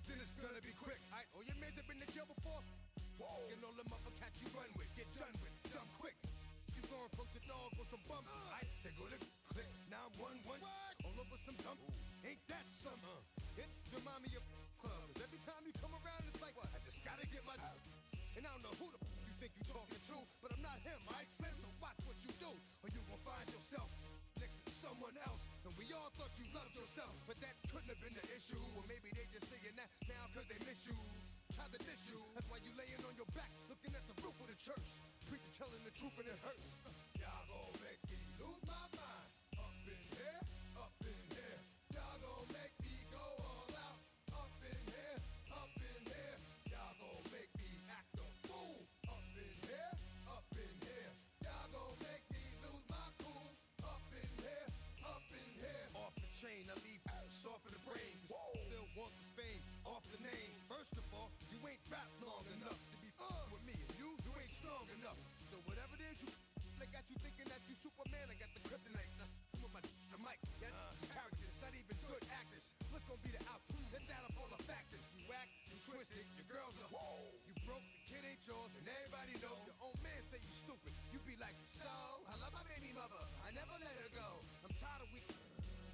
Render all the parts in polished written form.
it, then it's gonna be quick. Alright, all your mans have been to jail before? Whoa. And all them uppercats you run with, get done with, dumb quick. You gon' approach the dog with some bump. Alright, they go to click 911. All over some dump. Ain't that something? It's remind me of clubs. Every time you come around, it's like, what? I just gotta get my. And I don't know who the you think you talking to, but I'm not him, alright, Slim? So watch what you do, or you gon' find yourself next to someone else. And we all thought you loved yourself, but that couldn't have been the issue. Or maybe they just saying that now cause they miss you. Try to diss you. That's why you laying on your back, looking at the roof of the church. Preacher telling the truth and it hurts. Y'all gon' make me lose my mind. Up in here, up in here. Y'all gon' make me go all out. Up in here, up in here. Y'all gon' make me act a fool. Up in here, up in here. Y'all gon' make me lose my cool. Up in here, up in here. Off the chain, I leave soft in the brain. Still want the fame, off the name. First of all, you ain't rap long enough to be with me. And you ain't strong enough. So whatever it is you I got you thinking that you Superman, I got the kryptonite. Come on, the mic, that's characters, not even good actors. What's gonna be the outcome? Let's add up all the factors. You act, you twisted, your girls are you broke, the kid ain't yours, and everybody know. Your own man say you stupid. You be like, so, I love my baby mother, I never let her go. I'm tired of we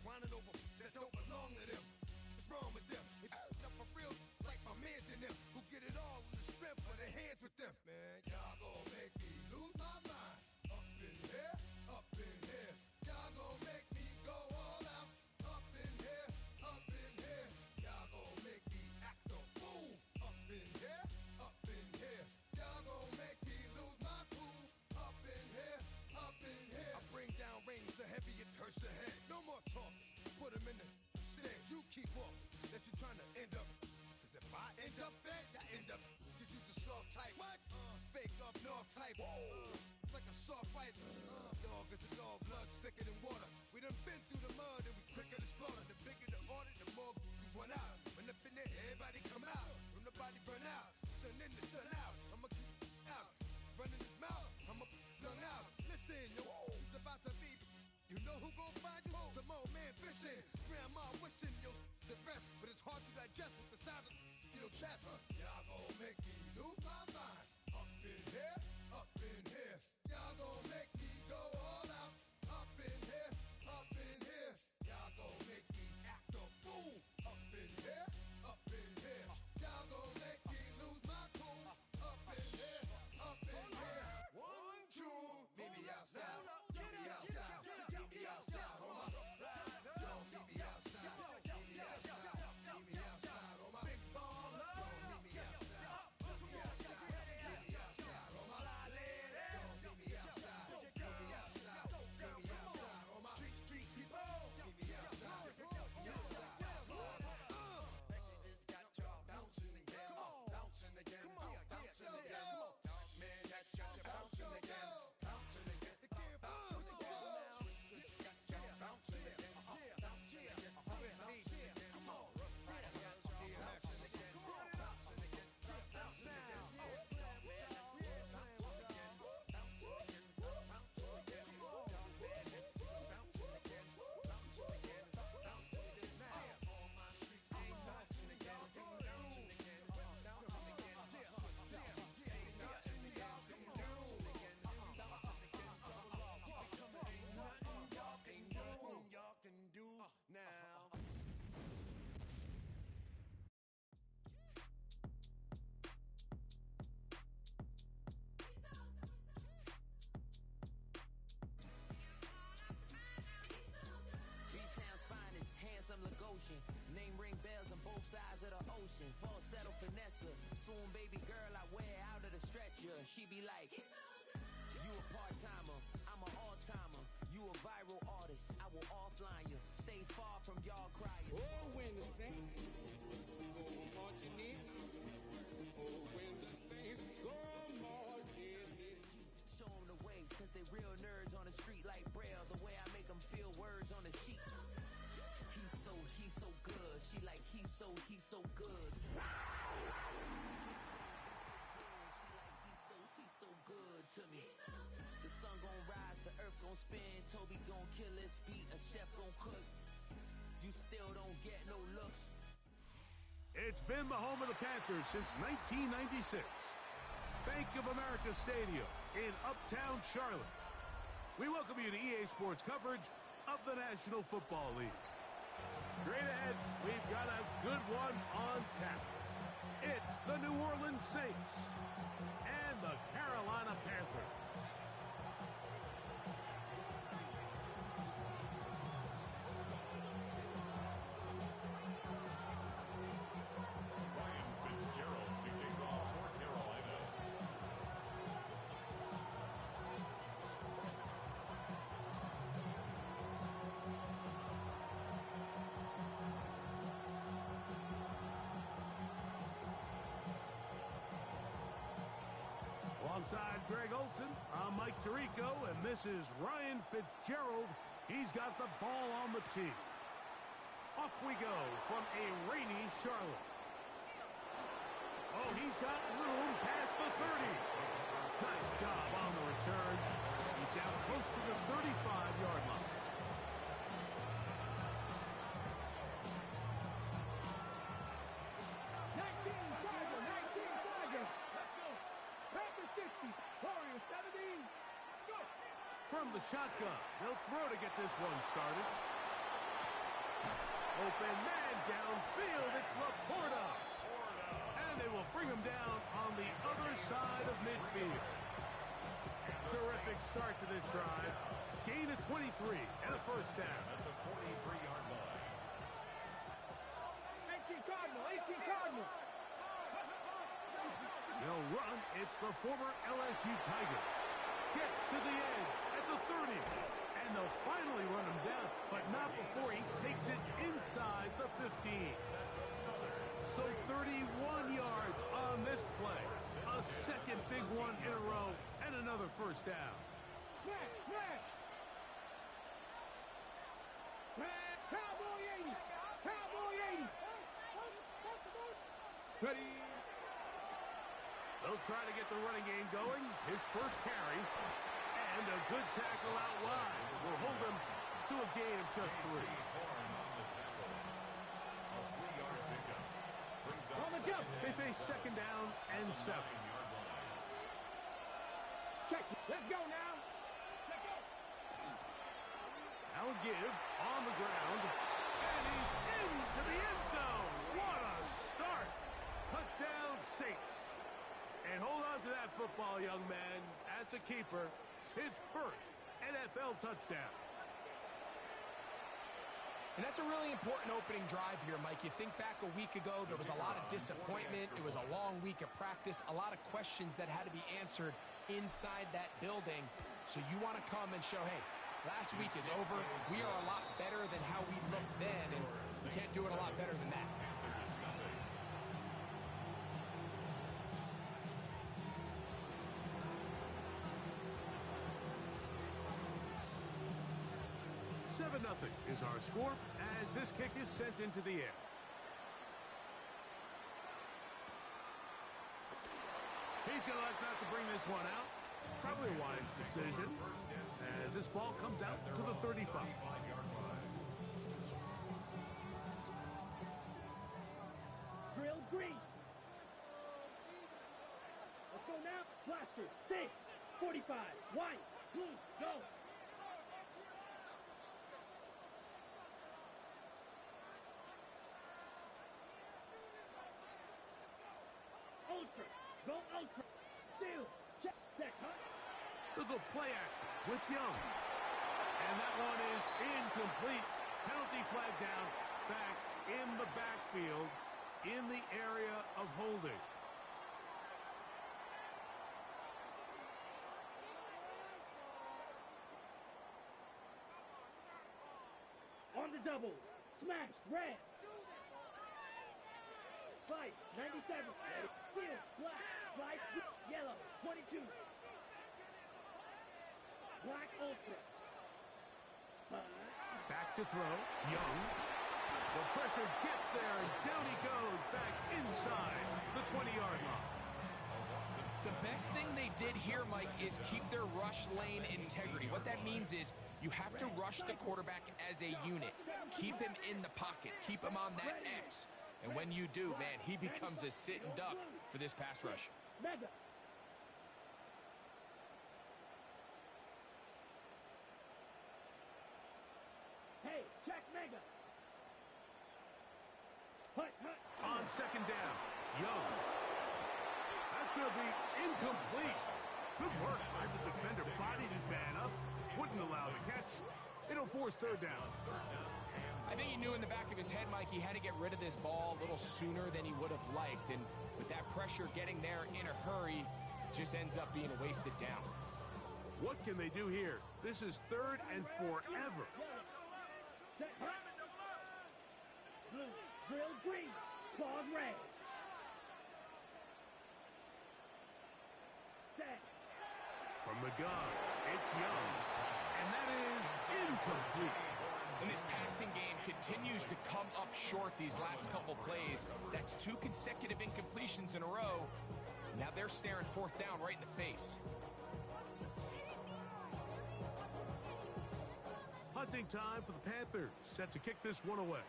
whining over that don't belong to them. What's wrong with them? If you up for real, like my mans in them, who get it all with the strength of their hands with them. Man, y'all gon' make me lose my mind. Up in here, up in here. Y'all gon' make me go all out. Up in here, up in here. Y'all gon' make me act a fool. Up in here, up in here. Y'all gon' make me lose my cool. Up in here, up in here. I bring down rain so heavy it hurts the head. No more talking, put them in the stand. You keep walking, that you trying to end up. Cause if I end up fed, I end up. Cause you just soft type. What? Fake up north type. It's like a soft fight. Dog is a dog, blood's thicker than water. We done been through the mud and we quicker to slaughter. The bigger the order, the more we run out. When up in there, everybody come out. When the body burn out, sun in the sun out. I'ma keep out, running his mouth. I'ma flung out. Listen, yo, it's about to be. You know who gon' find you? Some old man fishing. Grandma wishing you the best, but it's hard to digest with the sound of your chest. Y'all gon' make me lose my mind. Up in here, up in here. Y'all gon' make me go all out. Up in here, up in here. Y'all gon' make me act a fool. Up in here, up in here. Y'all gon' make me lose my cool. Up in here, up in here. 1, 2, meet me outside. Meet me outside. Meet me outside, hold up. Yo, meet me outside. Meet me outside. Meet me outside, hold up. Big baller. Yo, meet me outside. Meet me outside. Meet me outside, hold up. Yo, meet me outside. Meet me outside. Meet me outside, hold up. Street people. Meet me outside. Meet me outside. Texas got y'all bouncing again. Bouncing again. Bouncing again. Man, that's got you bouncing again. Bouncing again. Bouncing again. Come on, can do now. B-Town's finest, handsome Lagosian. Name ring bells on both sides of the ocean. Falsetto Vanessa, swoon baby girl I wear out of the stretcher. She be like, you a part-timer, I'm an all-timer. You a viral artist, I will offline you. Stay far from y'all crying. Oh, when the saints go marching in. Oh, when the saints go marching in. Show them the way, cause they real nerds on the street like Braille. The way I make them feel words on the sheet. He's so good. She like, he's so good. He's so good to me. The sun gon' rise, the earth gon' spin. Toby gon' kill this beat, a chef gon' cook. You still don't get no looks. It's It's been the home of the Panthers since 1996. Bank of America Stadium in Uptown Charlotte. We welcome you to EA Sports coverage of the National Football League. Straight ahead, we've got a good one on tap. It's the New Orleans Saints and the Carolina Panthers. Alongside Greg Olson, I'm Mike Tirico, and this is Ryan Fitzgerald. He's got the ball on the tee. Off we go from a rainy Charlotte. Oh, he's got room past the 30. Nice job on the return. He's down close to the 35-yard line. From the shotgun, they'll throw to get this one started. Open man downfield, it's Laporta. And they will bring him down on the other side of midfield. Terrific start to this drive. Gain of 23 and a first down. At the 43-yard line. 18 Cardinal. They'll run, it's the former LSU Tiger. Gets to the edge at the 30, and they'll finally run him down, but not before he takes it inside the 15. So 31 yards on this play. A second big one in a row, and another first down. Cowboy 80. Ready. They'll try to get the running game going. His first carry. And a good tackle out wide. Will hold him to a gain of just 3. On the jump. They face second down and 7. Check. Let's go now. Now give on the ground. And he's into the end zone. What a start. Touchdown Saints. And hold on to that football, young man. That's a keeper. His first NFL touchdown. And that's a really important opening drive here, Mike. You think back a week ago, there was a lot of disappointment. It was a long week of practice, a lot of questions that had to be answered inside that building. So you want to come and show, hey, last week is over. We are a lot better than how we looked then, and we can't do it a lot better than that. 7-0 is our score as this kick is sent into the air. He's going to elect not to bring this one out. Probably a wise decision as this ball comes out to the 35. Drill green. Let's go now. Blaster. 6. 45. White. Blue. Go. Ultra. Go ultra. Steal. Check. Check. Huh? Look at play action with Young. And that one is incomplete. Penalty flag down. Back in the backfield in the area of holding. On the double. Smash. Red. Fight. 97. Steal. Black. Fight. Yellow. 22. Black ultra. Back to throw. Young. The pressure gets there, and down he goes back inside the 20-yard line. The best thing they did here, Mike, is keep their rush lane integrity. What that means is you have to rush the quarterback as a unit. Keep him in the pocket. Keep him on that X. And when you do, man, he becomes a sitting duck for this pass rush. Mega. Hey, check Mega. Hut, hut. On second down, Young. That's going to be incomplete. Good work by the defender. Bodied his man up. Wouldn't allow the catch. It'll force third down. I think he knew in the back of his head, Mike, he had to get rid of this ball a little sooner than he would have liked. And with that pressure getting there in a hurry, just ends up being a wasted down. What can they do here? This is third and forever. Set, hut. Blue, grill, green, claws, red. Set. From the gun, it's Young. And that is incomplete. And this passing game continues to come up short these last couple plays. That's 2 consecutive incompletions in a row. Now they're staring fourth down right in the face. Punting time for the Panthers, set to kick this one away.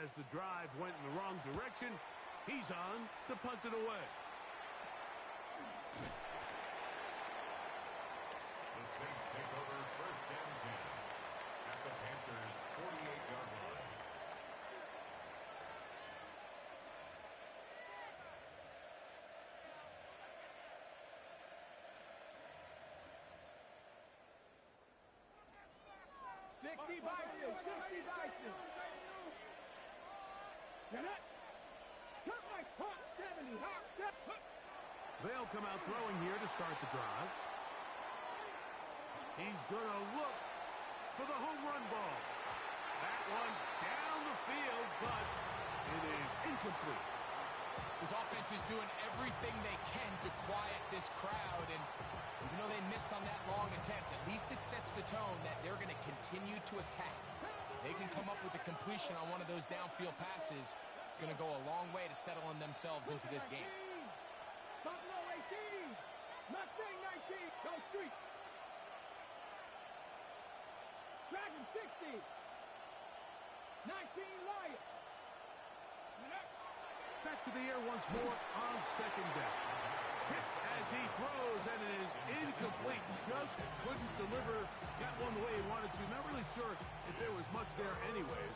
As the drive went in the wrong direction, he's on to punt it away. The Saints take over first and 10 at the Panthers' 48-yard line. They'll come out throwing here to start the drive. He's going to look for the home run ball. That one down the field, but it is incomplete. This offense is doing everything they can to quiet this crowd, and even though they missed on that long attempt, at least it sets the tone that they're going to continue to attack. If they can come up with a completion on one of those downfield passes, it's going to go a long way to settling themselves into this game. Buffalo 18, Mustang 19, go street. Dragon 60, 19 Lions. Back to the air once more on second down. Hits as he throws, and it is incomplete. Just couldn't deliver that one the way he wanted to. Not really sure if there was much there anyways.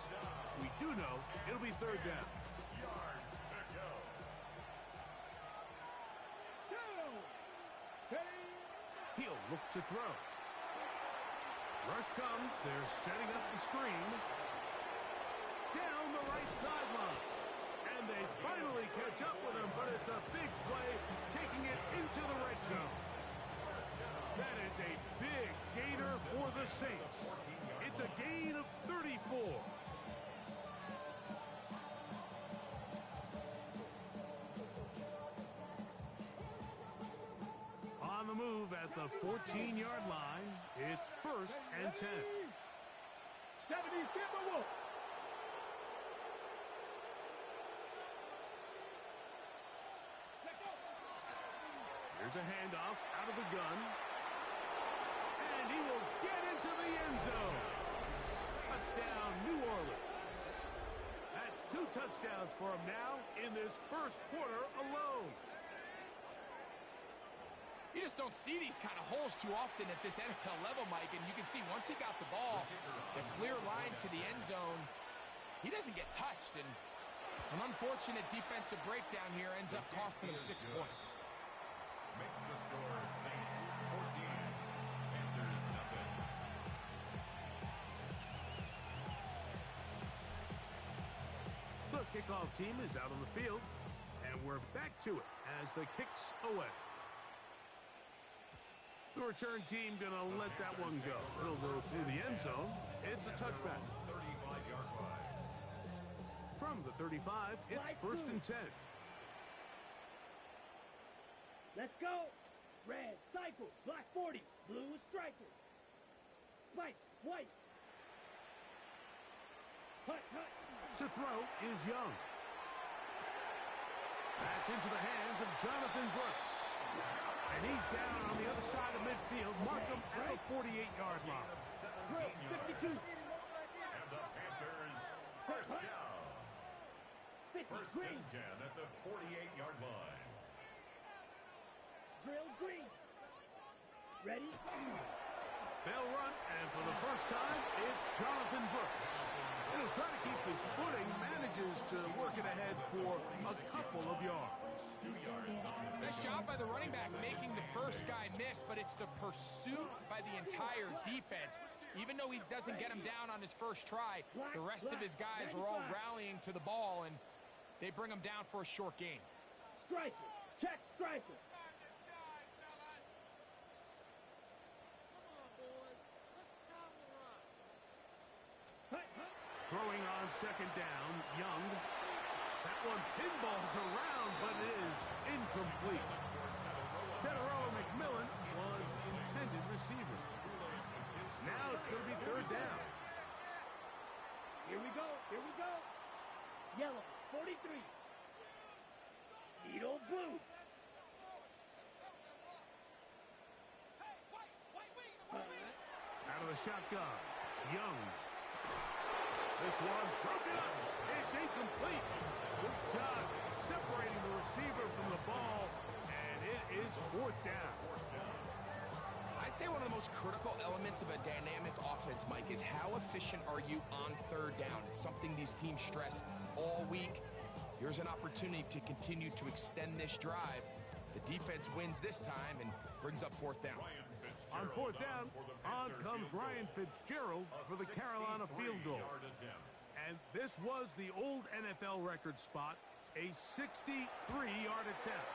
We do know it'll be third down. Yards to go. He'll look to throw. Rush comes. They're setting up the screen. Down the right sideline. And they finally catch up with him, but it's a big play, taking it into the red zone. That is a big gainer for the Saints. It's a gain of 34. On the move at the 14-yard line, it's first and 10. 70 Timberwolves. Here's a handoff out of the gun. And he will get into the end zone. Touchdown, New Orleans. That's 2 touchdowns for him now in this first quarter alone. You just don't see these kind of holes too often at this NFL level, Mike, and you can see once he got the ball, the clear line to the end zone, he doesn't get touched, and an unfortunate defensive breakdown here ends up costing him 6 points. Makes the score Saints 14, Panthers nothing. The kickoff team is out on the field, and we're back to it as the kick's away. The return team going to let that one go. It'll go through the end zone. It's a touchback. 35-yard line. From the 35, it's first and 10. Let's go. Red, cycle, black 40, blue, striker. Spike, white. Hut, hut. To throw is Young. That's into the hands of Jonathan Brooks. And he's down on the other side of midfield. Mark him at the 48-yard line. 17 yards. And the Panthers first down. First green. and 10 at the 48-yard line. Drill green. Ready? They'll run, and for the first time, it's Jonathan Brooks. He'll try to keep his footing, manages to work it ahead for a couple of yards. 2 yards on the Nice job by the running back making the first guy miss, but it's the pursuit by the entire defense. Even though he doesn't get him down on his first try, the rest of his guys are all rallying to the ball, and they bring him down for a short gain. Striker. Check striker. Throwing on second down, Young. That one pinballs around, but it is incomplete. Tedoroa McMillan was the intended receiver. Now it's going to be third down. Here we go. Here we go. Yellow, 43. Needle blue. Out of the shotgun, Young. This one broken up. It's incomplete. Good job separating the receiver from the ball, and it is fourth down. I'd say one of the most critical elements of a dynamic offense, Mike, is how efficient are you on third down? It's something these teams stress all week. Here's an opportunity to continue to extend this drive. The defense wins this time and brings up fourth down. On fourth down, on comes Ryan Fitzgerald for the Carolina field goal. And this was the old NFL record spot, a 63-yard attempt.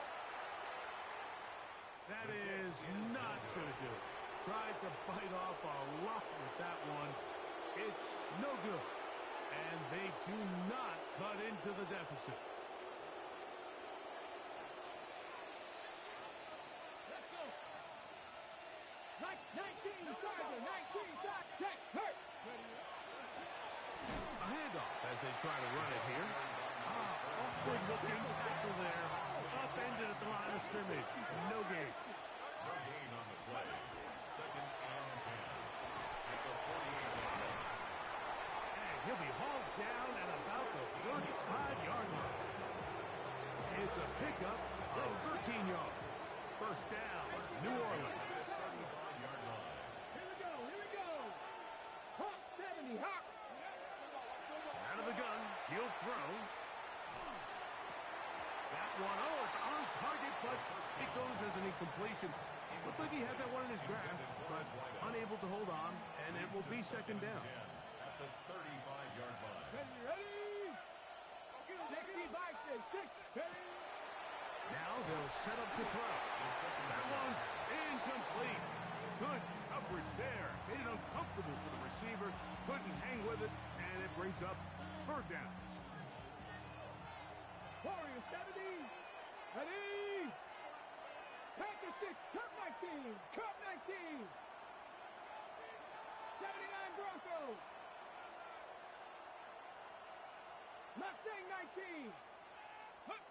That is not going to do it. Tried to bite off a lot with that one. It's no good. And they do not cut into the deficit. Let's go. 19, Sergeant, 19, Doc, check, hurt. A handoff as they try to run it here. Awkward looking tackle there. Upended at the line of scrimmage. No gain. No gain on the play. Second and 10 at the 48-yard line. And he'll be hauled down at about the 35-yard line. It's a pickup of 13 yards. First down, New Orleans. 35-yard line. Here we go. Hawk 70, Hawk. Out of the gun, he'll throw. That one, oh, it's on target, but it goes as an incompletion. Looked like he had that one in his grasp, but unable to hold on, and it will be second down. At the 35-yard line. Ready? 65, 6, ready? Now they'll set up to throw. That one's incomplete. Good coverage there. Made it uncomfortable for the receiver. Couldn't hang with it, and it brings up third down. Warrior 70. Ready? Panthers 6, Cup 19. Cup 19. 79 Broncos. Mustang 19. Hup.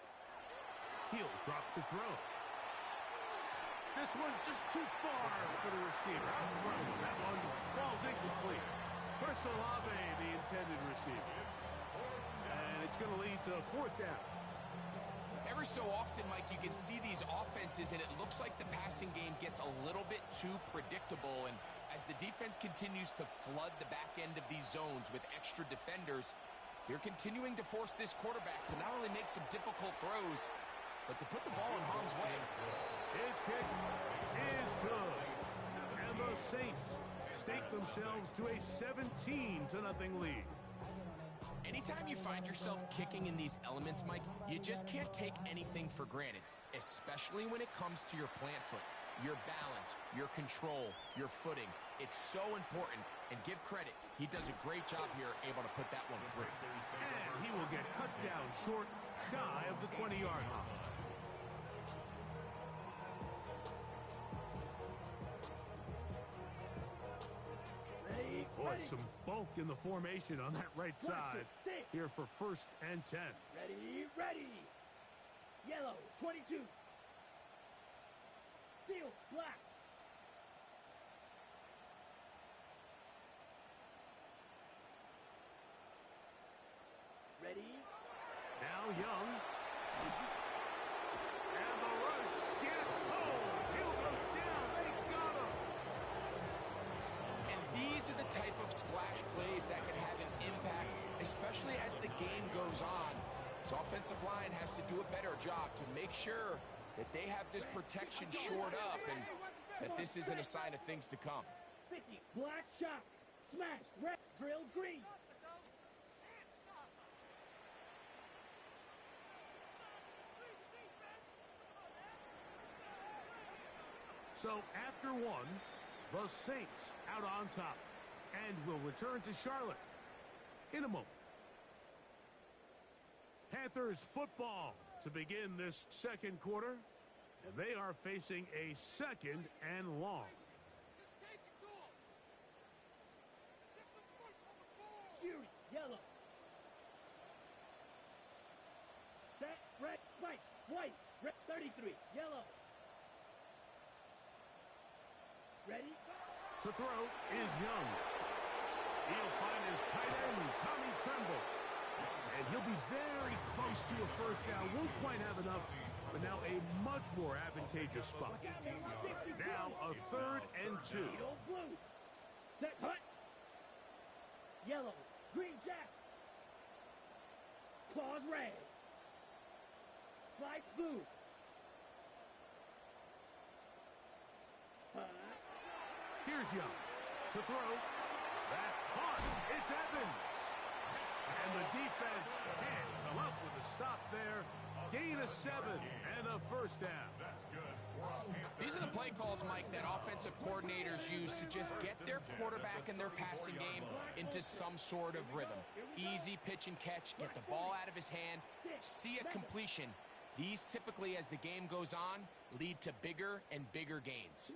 He'll drop to throw. This one just too far for the receiver. Out in front of him. That one falls incomplete. Chris Olave, the intended receiver. And it's going to lead to fourth down. Every so often, Mike, you can see these offenses, and it looks like the passing game gets a little bit too predictable. And as the defense continues to flood the back end of these zones with extra defenders, they're continuing to force this quarterback to not only make some difficult throws, but to put the ball in harm's way. His kick is good. And the Saints stake themselves to a 17-0 lead. Anytime you find yourself kicking in these elements, Mike, you just can't take anything for granted, especially when it comes to your plant foot, your balance, your control, your footing. It's so important, and give credit. He does a great job here able to put that one through. And he will get cut down short, shy of the 20-yard line. Boy, some bulk in the formation on that right side. Here for first and 10. Ready, ready. Yellow, 22. Field, black. Ready. Now Young. And the rush gets home. He'll go down. They got him. And these are the type of splash plays that can have an impact, especially as the game goes on. So offensive line has to do a better job to make sure that they have this protection shored up and that this isn't a sign of things to come. 50, black shot, smash, red, drill, green. So after one, the Saints out on top and will return to Charlotte in a moment. Panthers football to begin this second quarter, and they are facing a second and long. Fury, yellow. Set, red, white, white, red, 33, yellow. Ready? To throw is Young. He'll find his tight end, Tommy Tremble. And he'll be very close to a first down. Won't quite have enough, but now a much more advantageous spot. Now a 3rd and 2. Blue. Set, hut. Yellow, green jack. Claws red. Slide blue. Here's Young to throw. That's caught. It's Evans. And the defense can't come up with a stop there. Gain of 7 and a first down. These are the play calls, Mike, that offensive coordinators use to just get their quarterback and their passing game into some sort of rhythm. Easy pitch and catch, get the ball out of his hand, see a completion. These typically, as the game goes on, lead to bigger and bigger gains.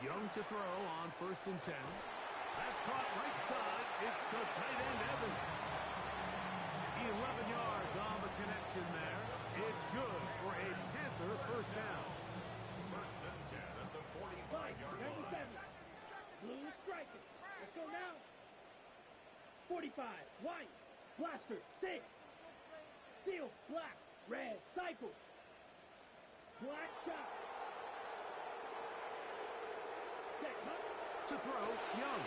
Young to throw on 1st and 10. That's caught right side. It's the tight end, Evans. 11 yards on the connection there. It's good for a Panther first down. 1st and 10 at the 45-yard line. Blue striker. Let's go now. 45, white, blaster, 6. Steel, black, red, cycle. Black shot. To throw, Young.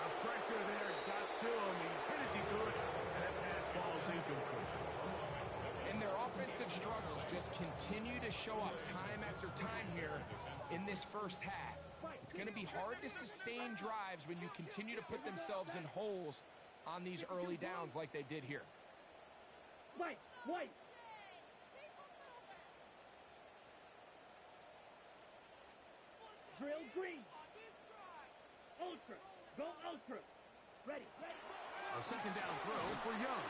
A pressure there got to him. He's hit as he could, and that pass ball's incomplete. And their offensive struggles just continue to show up time after time here in this first half. It's going to be hard to sustain drives when you continue to put themselves in holes on these early downs like they did here. White, white. Drill green. Ultra. Go ultra. Ready. A 2nd down throw for Young.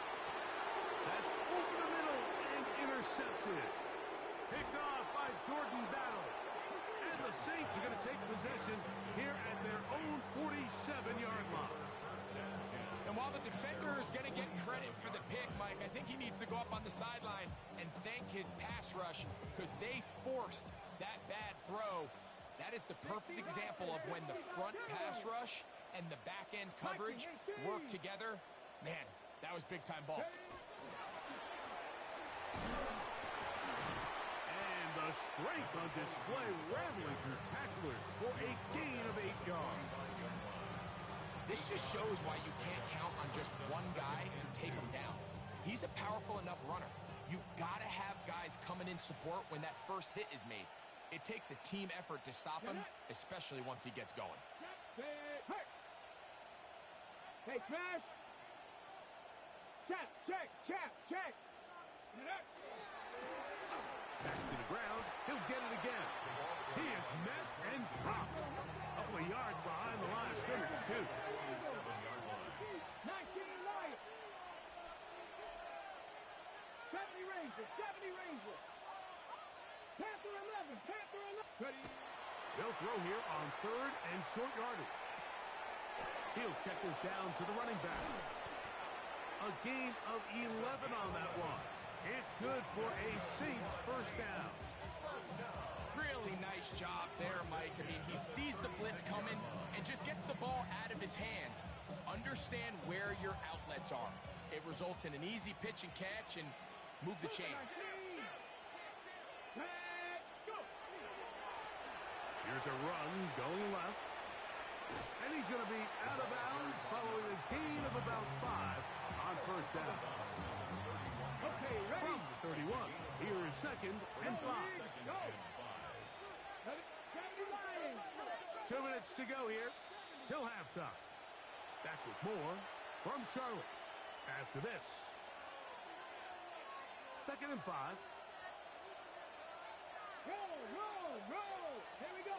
That's over the middle and intercepted. Picked off by Jordan Battle. And the Saints are going to take possession here at their own 47-yard line. And while the defender is going to get credit for the pick, Mike, I think he needs to go up on the sideline and thank his pass rush because they forced that bad throw. That is the perfect example of when the front pass rush and the back-end coverage work together. Man, that was big-time ball. And the strength on display, rattling through tacklers for a gain of 8 yards. This just shows why you can't count on just one guy to take him down. He's a powerful enough runner. You got to have guys coming in support when that first hit is made. It takes a team effort to stop him, especially once he gets going. Hey, smash! Check, check, check, check! Back to the ground. He'll get it again. He is met and dropped. A couple of yards behind the line of scrimmage, too. 19 Lions! 70 Rangers, 70 Rangers! Panther 11, Panther 11! They'll throw here on 3rd and short yardage. He'll check this down to the running back. A gain of 11 on that one. It's good for a Saints first down. Really nice job there, Mike. I mean, he sees the blitz coming and just gets the ball out of his hands. understand where your outlets are. It results in an easy pitch and catch and move the chains. Here's a run going left. And he's going to be out of bounds following a gain of about 5 on first down. Okay, ready? From the 31, here is 2nd and 5. Go. 2 minutes to go here till halftime. Back with more from Charlotte after this. 2nd and 5. Roll. Here we go.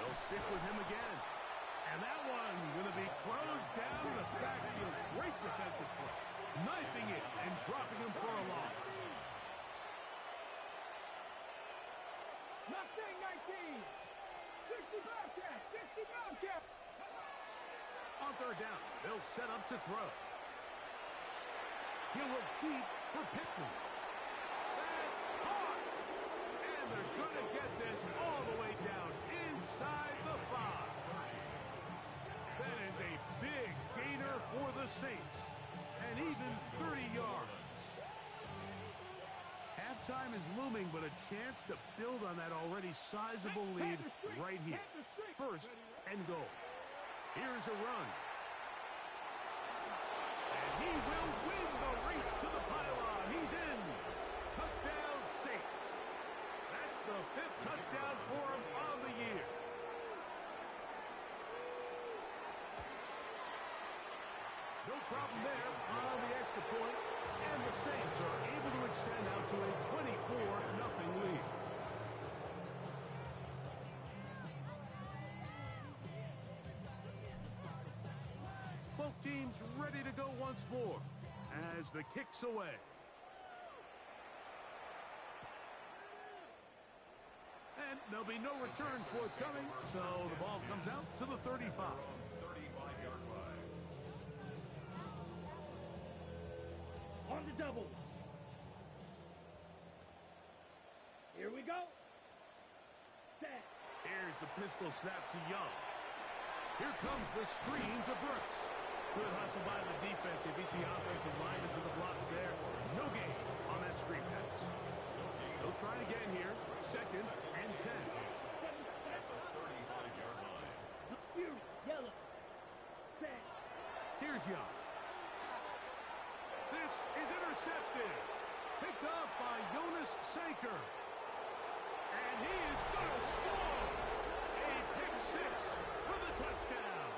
They'll stick with him again. And that one going to be closed down in the backfield. Great defensive play. Knifing it and dropping him for a loss. Mustang 19. 60 Bobcat. 60 Bobcat. On third down, they'll set up to throw. He'll look deep for Pittman. That's caught. And they're going to get this all the way down inside the 5. That is a big gainer for the Saints. And even 30 yards. Halftime is looming, but a chance to build on that already sizable lead right here. 1st and goal. Here's a run. And he will win the race to the pylon. He's in. Touchdown, Saints. That's the 5th touchdown for him on the year. No problem there on the extra point. And the Saints are able to extend out to a 24-0 lead. Both teams ready to go once more as the kick's away. And there'll be no return forthcoming, so the ball comes out to the 35. 35-yard line. On the double. Here we go. Set. Here's the pistol snap to Young. Here comes the screen to Brooks. Good hustle by the defense. They beat the offensive line into the blocks there. No gain on that screen pass. They'll try again here. 2nd and 10. At the 35-yard line. Fury. Yellow. Set. Here's Young. This is intercepted. Picked up by Jonas Sanker. And he is going to score. A pick 6 for the touchdown.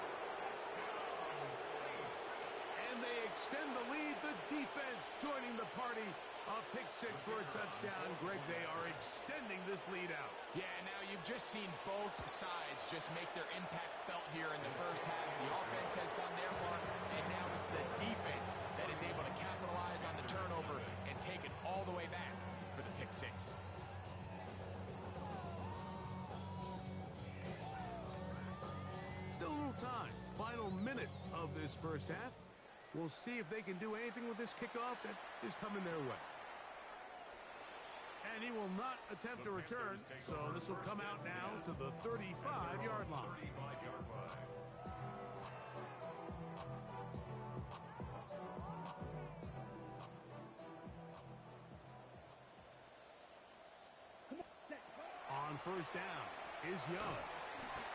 And they extend the lead. The defense joining the party. A pick 6 for a touchdown. Greg, they are extending this lead out. Yeah, now you've just seen both sides just make their impact felt here in the first half. The offense has done their part, and now it's the defense that is able to capitalize on the turnover and take it all the way back for the pick 6. Still a little time. Final minute of this first half. We'll see if they can do anything with this kickoff that is coming their way. And he will not attempt a return, so this will come out now to the 35-yard line. 35-yard line. On first down is Young.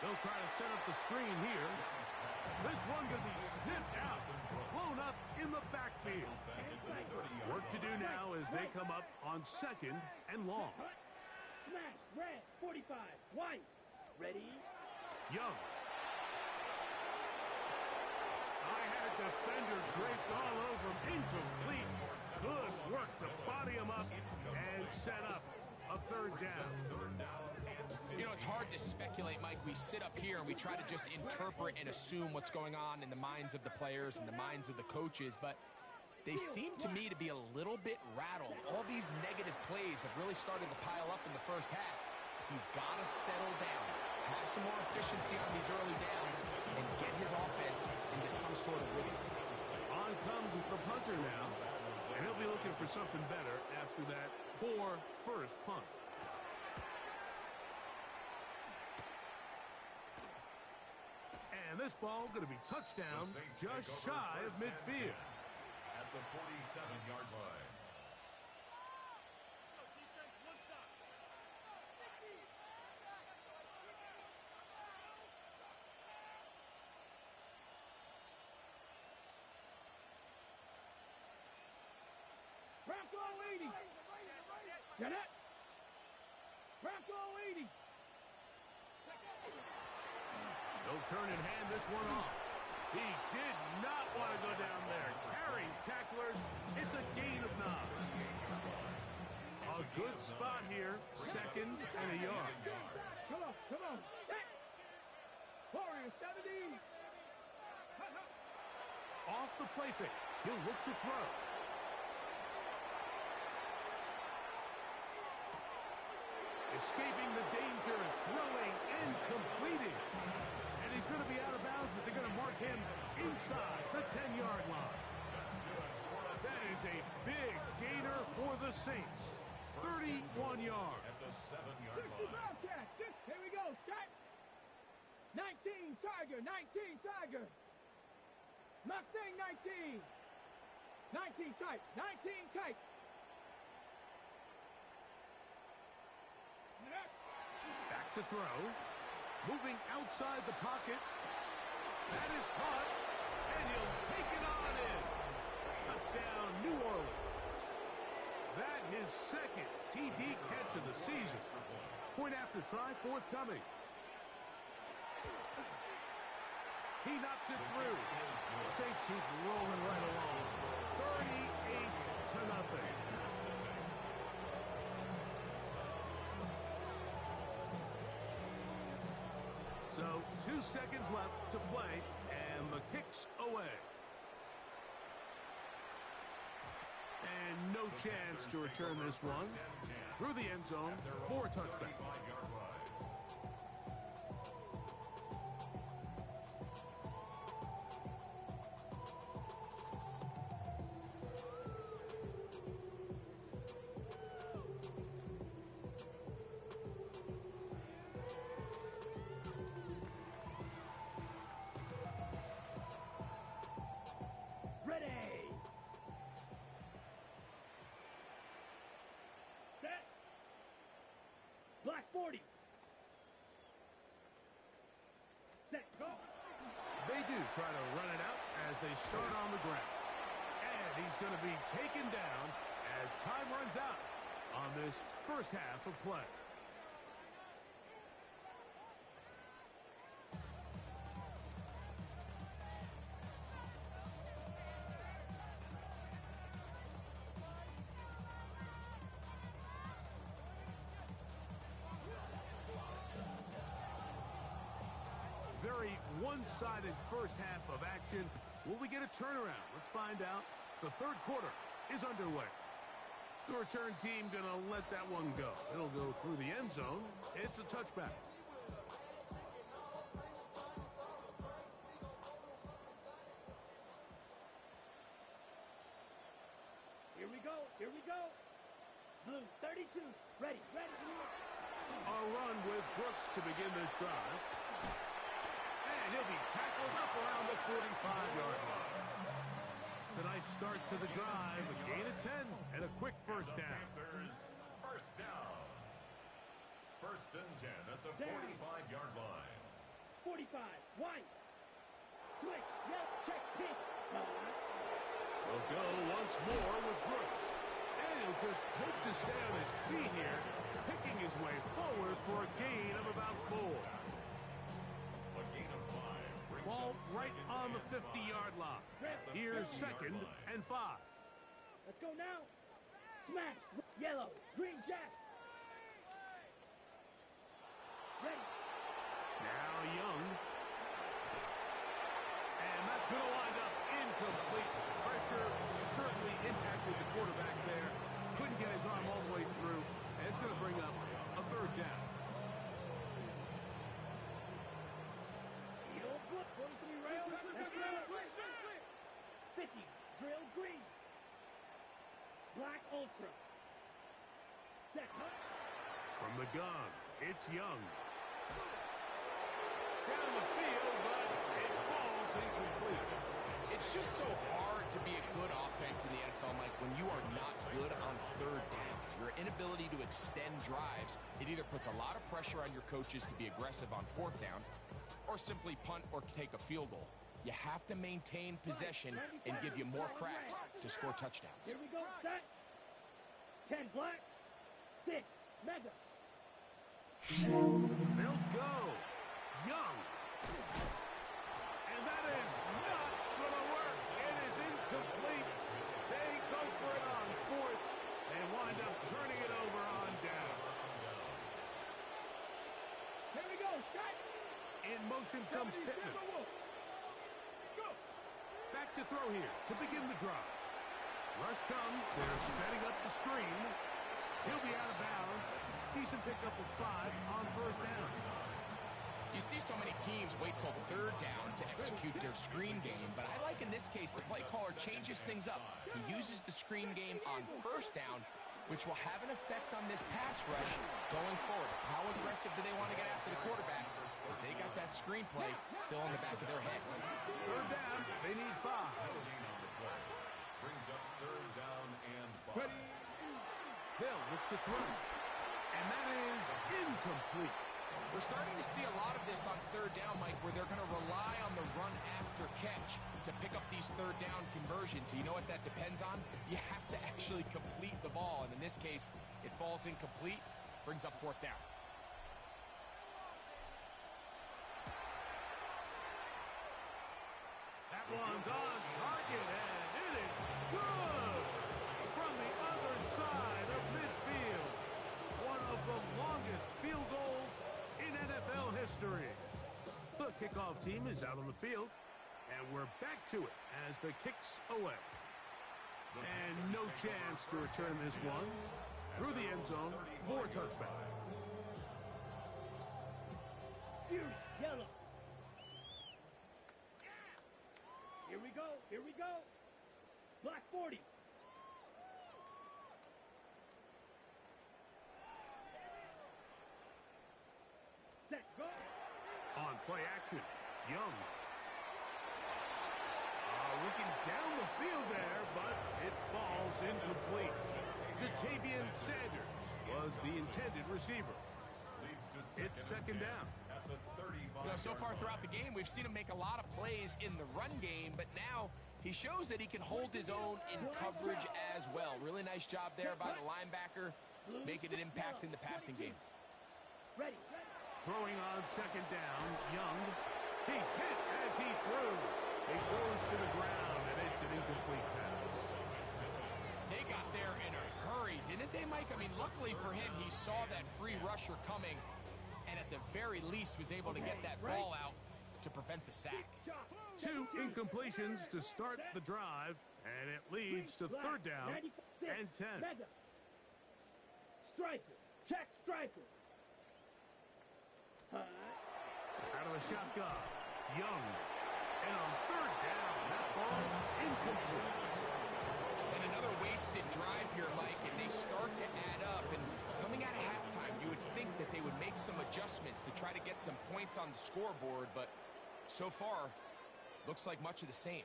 They'll try to set up the screen here. This one going to be sniffed out, blown up in the backfield. Work to do now as they come up on 2nd and long. Smash. Red. 45. White. Ready. Young. I had a defender draped all over him. Incomplete. Good work to body him up and set up a 3rd down. You know, it's hard to speculate, Mike. We sit up here and we try to just interpret and assume what's going on in the minds of the players and the minds of the coaches, but they seem to me to be a little bit rattled. All these negative plays have really started to pile up in the first half. He's got to settle down, have some more efficiency on these early downs, and get his offense into some sort of rhythm. On comes the punter now, and he'll be looking for something better after that poor first punt. And And this ball going to be touchdown just shy of midfield. At the 47-yard line. Bronco 80. Get it? Bronco 80. They'll turn and hand this one off. He did not want to go down there. Carrying tacklers, it's a gain of 9. A good spot here, 2nd and a yard. Come on, come on. Warrior 70. Off the play fake, he'll look to throw. Escaping the danger, throwing and completing. And he's going to be out of bounds, but they're going to mark him inside the 10-yard line. That is a big gainer for the Saints. 31 yards. At the 7-yard line. Here we go. Start. 19 Tiger. 19 Tiger. Mustang 19. 19 type. 19 type. Back to throw. Moving outside the pocket. That is caught. And he'll take it on in. Touchdown, New Orleans. That his 2nd TD catch of the season. Point after try forthcoming. He knocks it through. The Saints keep rolling right along. 38-0. So 2 seconds left to play, and the kick's away. And no chance to return this one. Through the end zone for a touchback. Ready. Set. Black 40. Set. Go. They do try to run it out as they start on the ground. And he's going to be taken down as time runs out on this first half of play. Very one-sided first half of action. Will we get a turnaround? Let's find out. The 3rd quarter is underway. The return team going to let that one go. It'll go through the end zone. It's a touchback. Here we go. Here we go. Blue 32. Ready. Ready. A run with Brooks to begin this drive. And he'll be tackled up around the 45-yard line. It's a nice start to the drive. A gain of 10 and a quick first down. Panthers, first down. 1st and 10 at the 45-yard line. 45. White. Quick. Yep. Check. Pick. We'll go once more with Brooks. And he'll just hope to stay on his feet here, picking his way forward for a gain of about 4. A gain of 5. brings Ball up right second on the and 50-yard line. the Here's 50-yard 2nd line. and 5. Let's go now. Smash. Yellow. Green jack. Ready. Now Young. And that's going to wind up incomplete. Pressure certainly impacted the quarterback there. Couldn't get his arm all the way through. And it's going to bring up a 3rd down. 43 rail. 50. Drill green. Black ultra. Set. From the gun, it's Young. Down the field, but It's just so hard to be a good offense in the NFL, Mike, when you are not good on third down. Your inability to extend drives, it either puts a lot of pressure on your coaches to be aggressive on fourth down or simply punt or take a field goal. You have to maintain possession and give you more cracks to score touchdowns. Here we go, set. 10 black, 6 mega. They'll go. Young. And that is not going to work. It is incomplete. They go for it on fourth and wind up turning it over on down. Here we go, shot. In motion comes Pittman. Go. Back to throw here to begin the drive. Rush comes. They're setting up the screen. He'll be out of bounds. Decent pickup of 5 on first down. You see so many teams wait till third down to execute their screen game, but I like in this case the play caller changes things up. He uses the screen game on first down, which will have an effect on this pass rush going forward. How aggressive do they want to get after the quarterback? Because they got that screen play still in the back of their head. Third down, they need 5. Brings up third down and 5. They'll look to throw. And that is incomplete. We're starting to see a lot of this on third down, Mike, where they're going to rely on the run after catch to pick up these third down conversions. So you know what that depends on? You have to actually complete the ball. And in this case, it falls incomplete, brings up fourth down. That one's on target, and it is good from the other side of midfield. One of the longest field goals in NFL history. The kickoff team is out on the field, and we're back to it as the kick's away. And no chance to return this one through the end zone for a touchback. Fierce yellow. Here we go. Here we go. Black 40. Set, go. On play action, Young. Looking down the field there, but it falls incomplete. Jatavian Sanders was the intended receiver. It's second down. At the 35. You know, so far throughout the game, we've seen him make a lot of plays in the run game, but now he shows that he can hold his own in coverage as well. Really nice job there by the linebacker, making an impact in the passing game. Ready. Throwing on second down, Young. He's hit as he threw. It goes to the ground, and it's an incomplete pass. They got there in a hurry, didn't they, Mike? I mean, luckily for him, he saw that free rusher coming, and at the very least was able to get that ball out to prevent the sack. 2 incompletions to start the drive, and it leads to third down and 10. Mega. Striker. Check striker. Out of the shotgun, Young. And on third down, that ball incomplete. And another wasted drive here, Mike, and they start to add up. And coming out of halftime, you would think that they would make some adjustments to try to get some points on the scoreboard, but so far, looks like much of the same.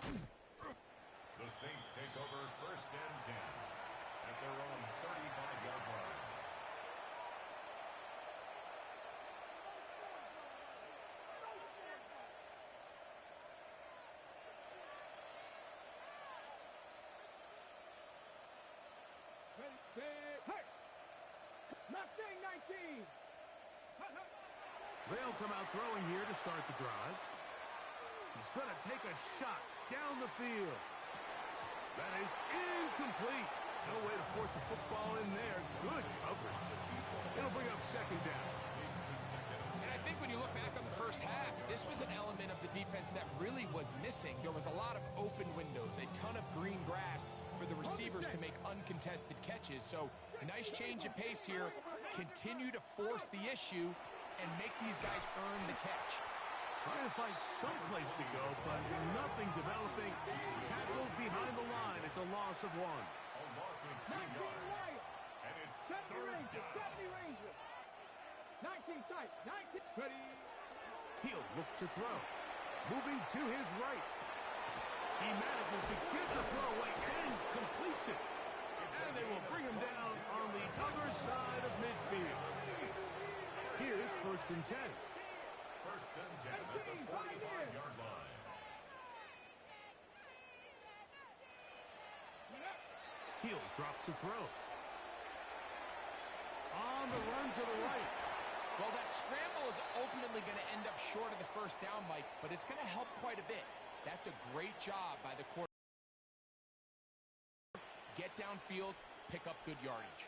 The Saints take over first and 10 at their own 35-yard line. Mustang 19. They'll come out throwing here to start the drive. He's going to take a shot down the field. That is incomplete. No way to force the football in there. Good coverage. It'll bring up second down. And I think when you look back on the first half, this was an element of the defense that really was missing. There was a lot of open windows, a ton of green grass for the receivers to make uncontested catches. So nice change of pace here. Continue to force the issue and make these guys earn the catch. Trying to find some place to go, but nothing developing. Tackled behind the line. It's a loss of 1. A loss of 2 yards. And it's 70 third Ranger. down. 70 Ranger. 19. inside. 19. Ready. He'll look to throw. Moving to his right. He manages to get the throw away and completes it. And they will bring him down on the other side of midfield. Here's 1st and 10. 1st and 10 at the 45-yard line. He'll drop to throw. On the run to the right. Well, that scramble is ultimately going to end up short of the 1st down, Mike, but it's going to help quite a bit. That's a great job by the quarterback. Get downfield, pick up good yardage.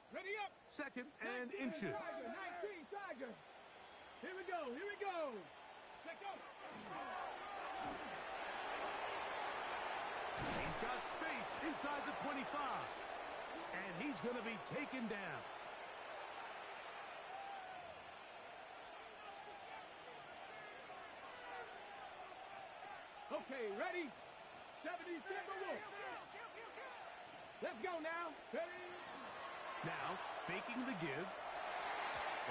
Ready up. 2nd and inches. Tiger, 19, Tiger. Here we go, here we go. Let go. He's got space inside the 25. And he's going to be taken down. Okay, ready? 70 Timber Wolf. Let's go now. Ready? Now, faking the give.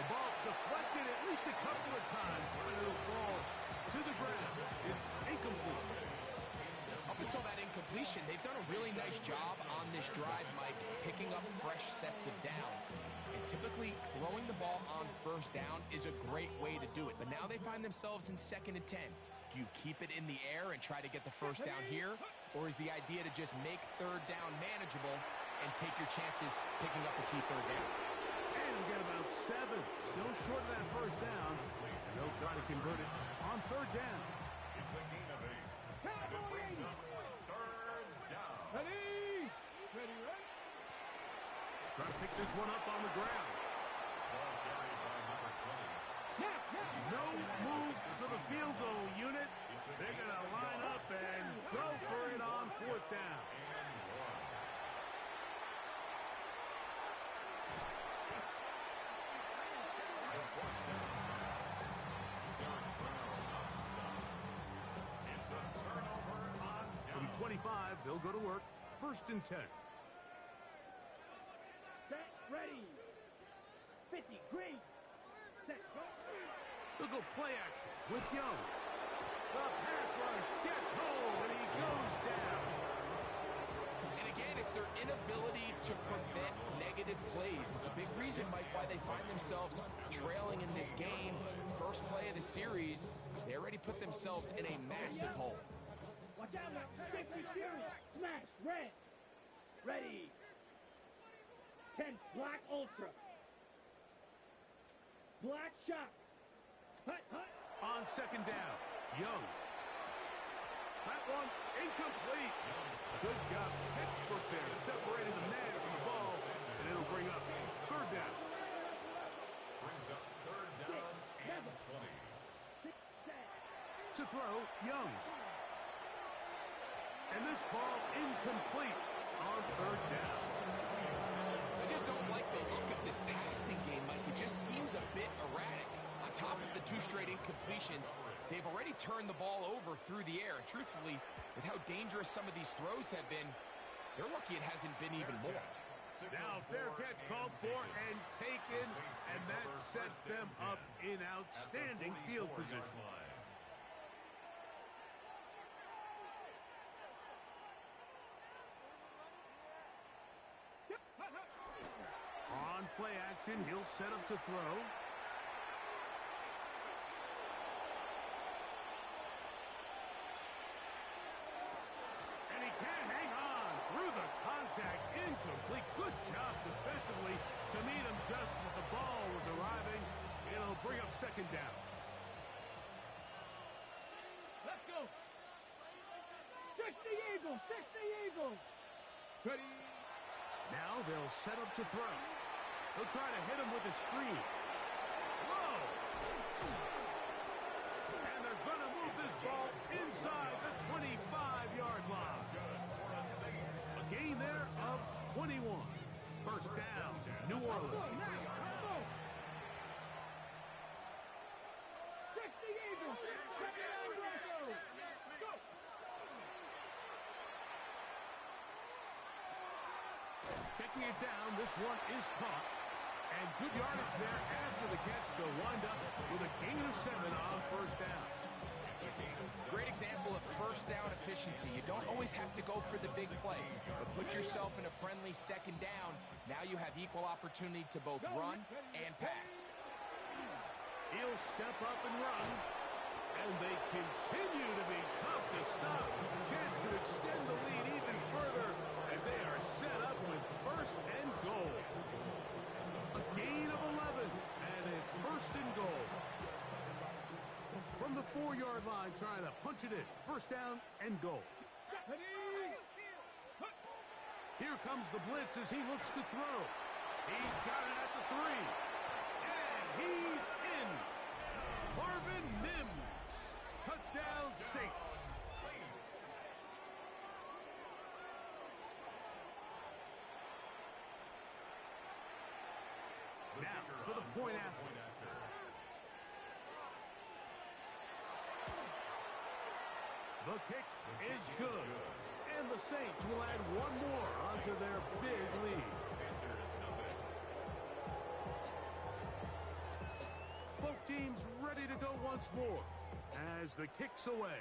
The ball deflected at least a couple of times, but it'll fall to the ground. It's incomplete. Up until that incompletion, they've done a really nice job on this drive, Mike, picking up fresh sets of downs. And typically, throwing the ball on 1st down is a great way to do it. But now they find themselves in 2nd and 10. Do you keep it in the air and try to get the 1st down here? Or is the idea to just make 3rd down manageable and take your chances picking up a key 3rd down? And he'll get about 7. Still short of that 1st down. And they'll try to convert it on 3rd down. It's a gain of 8. And it brings up 3rd down. Ready? Ready, ready? Try to pick this one up on the ground. Ball carried by number 20. No move for the field goal unit. They're going to line up and go for it on 4th down. It's a turnover on From down. 25, they'll go to work. 1st and 10. Set, ready. 50, green. Set, go. They'll go play action with Young. The pass rush gets home, and he goes down. And again, it's their inability to prevent negative plays. It's a big reason, Mike, why they find themselves trailing in this game. First play of the series, they already put themselves in a massive hole. Watch out now. 50, series. Smash, red. Ready. 10, black ultra. Black shot. Hut, hut. On 2nd down, Young. That one incomplete. Good job, textbook there, separating the man from the ball, and it'll bring up 3rd down. Brings up 3rd down and 20. To throw, Young. And this ball incomplete on 3rd down. I just don't like the look of this passing game, Mike. It just seems a bit erratic. On top of the 2 straight incompletions, they've already turned the ball over through the air. And truthfully, with how dangerous some of these throws have been, they're lucky it hasn't been even more. Now fair catch called for and taken, and that sets them up in outstanding field position. On play action, he'll set up to throw. And he can't hang on through the contact. Incomplete. Good job defensively to meet him just as the ball was arriving. It'll bring up 2nd down. Let's go. 60 Eagles. 60 Eagles. Ready. Now they'll set up to throw. They'll try to hit him with a screen. Whoa! And they're going to move this ball inside the 25-yard line. A gain there of 21. 1st down, New Orleans. 60 Eagles. 79 Broncos. Go. Checking it down, this one is caught. And good yardage there after the catch to wind up with a gain of 7 on first down. Great example of first down efficiency. You don't always have to go for the big play, but put yourself in a friendly second down. Now you have equal opportunity to both run and pass. He'll step up and run, and they continue to be tough to stop. Chance to extend the lead even further as they are set up with first and goal. A gain of 11, and it's first and goal. From the 4-yard line, trying to punch it in. First down and goal. Here comes the blitz as he looks to throw. He's got it at the 3. And he's in. Marvin Mims. Touchdown, Saints. Now for the point after. The kick is good. And the Saints will add one more onto their big lead. Both teams ready to go once more as the kick's away.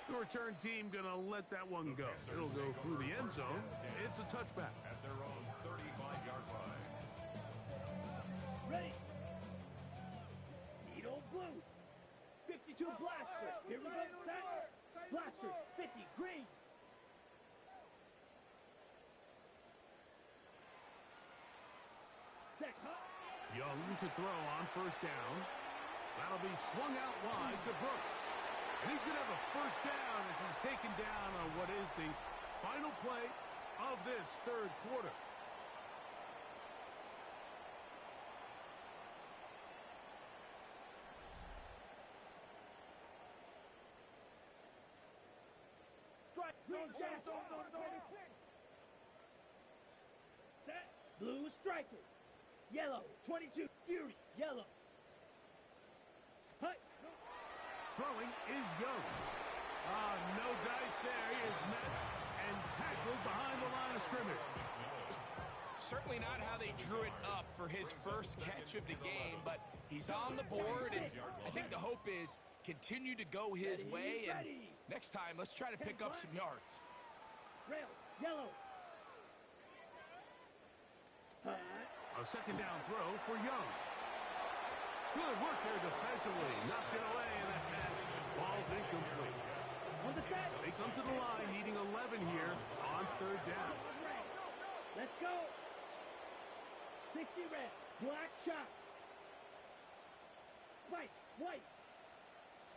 The return team going to let that one go. It'll go through the end zone. It's a touchback. At their own 35-yard line. Ready. Need old blue. 52 blaster. Here we go. Set. Blaster. 50 green. Set. Young to throw on first down. That'll be swung out wide to Brooks. And he's going to have a first down as he's taken down on what is the final play of this third quarter. Set. Blue striker. Yellow. 22. Fury. Yellow. Hut. Throwing is Young. No dice there. He is met and tackled behind the line of scrimmage. Certainly not how they drew it up for his first catch of the game, but he's on the board, and I think the hope is continue to go his way, and next time, let's try to pick up some yards. Rail. Yellow. A second down throw for Young. Good work there defensively. Knocked it away, and that pass ball's incomplete. On the set. They come to the line needing 11 here on third down. Let's go. 60 red. Black shot. White. White.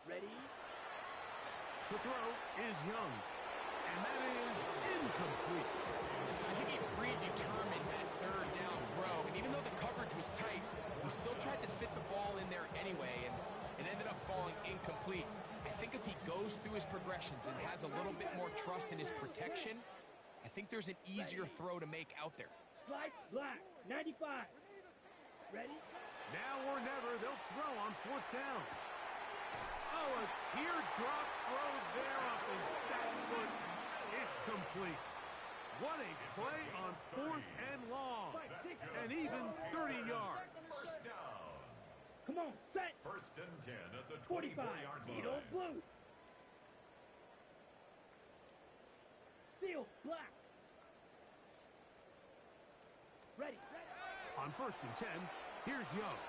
Ready. To throw is Young. And that is incomplete. I think he predetermined that third down throw, and even though the coverage was tight, he still tried to fit the ball in there anyway, and it ended up falling incomplete. I think if he goes through his progressions and has a little bit more trust in his protection, I think there's an easier throw to make out there. Slide black. 95. Ready? Now or never, they'll throw on fourth down. Oh, a teardrop throw there off his back foot. It's complete. What a play on fourth and long. And even 30 yards. First down. Come on, set. First and 10 at the 45. 24-yard Need line. old blue. Steel, black. Ready. On first and 10, here's Young.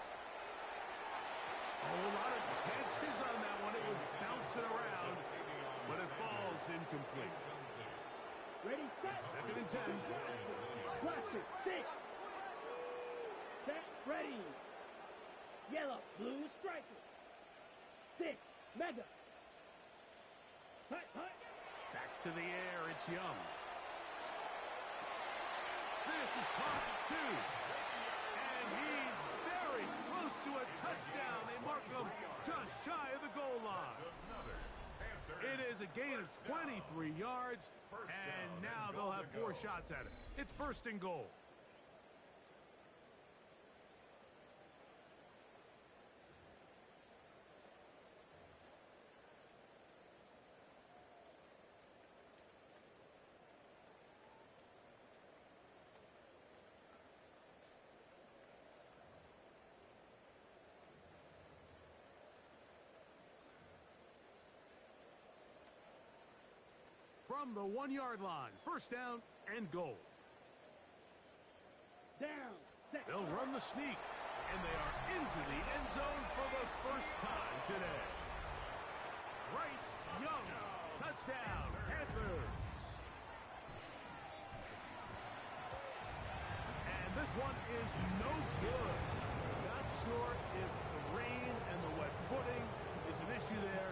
Oh, a lot of chances on that one. It was bouncing around, but it falls incomplete. Ready, set. Second and 10. Blaster, 6. Set, ready. Yellow, blue striker. 6, mega. Hut, hut. Back to the air, it's Young. This is caught at 2. And he's very close to a touchdown. They mark him just shy of the goal line. It is a gain of 23 yards, and now they'll have 4 shots at it. It's first and goal. from the 1-yard line. First down and goal. Down. They'll run the sneak, and they are into the end zone for the first time today. Bryce Young, touchdown, Panthers. And this one is no good. Not sure if the rain and the wet footing is an issue there,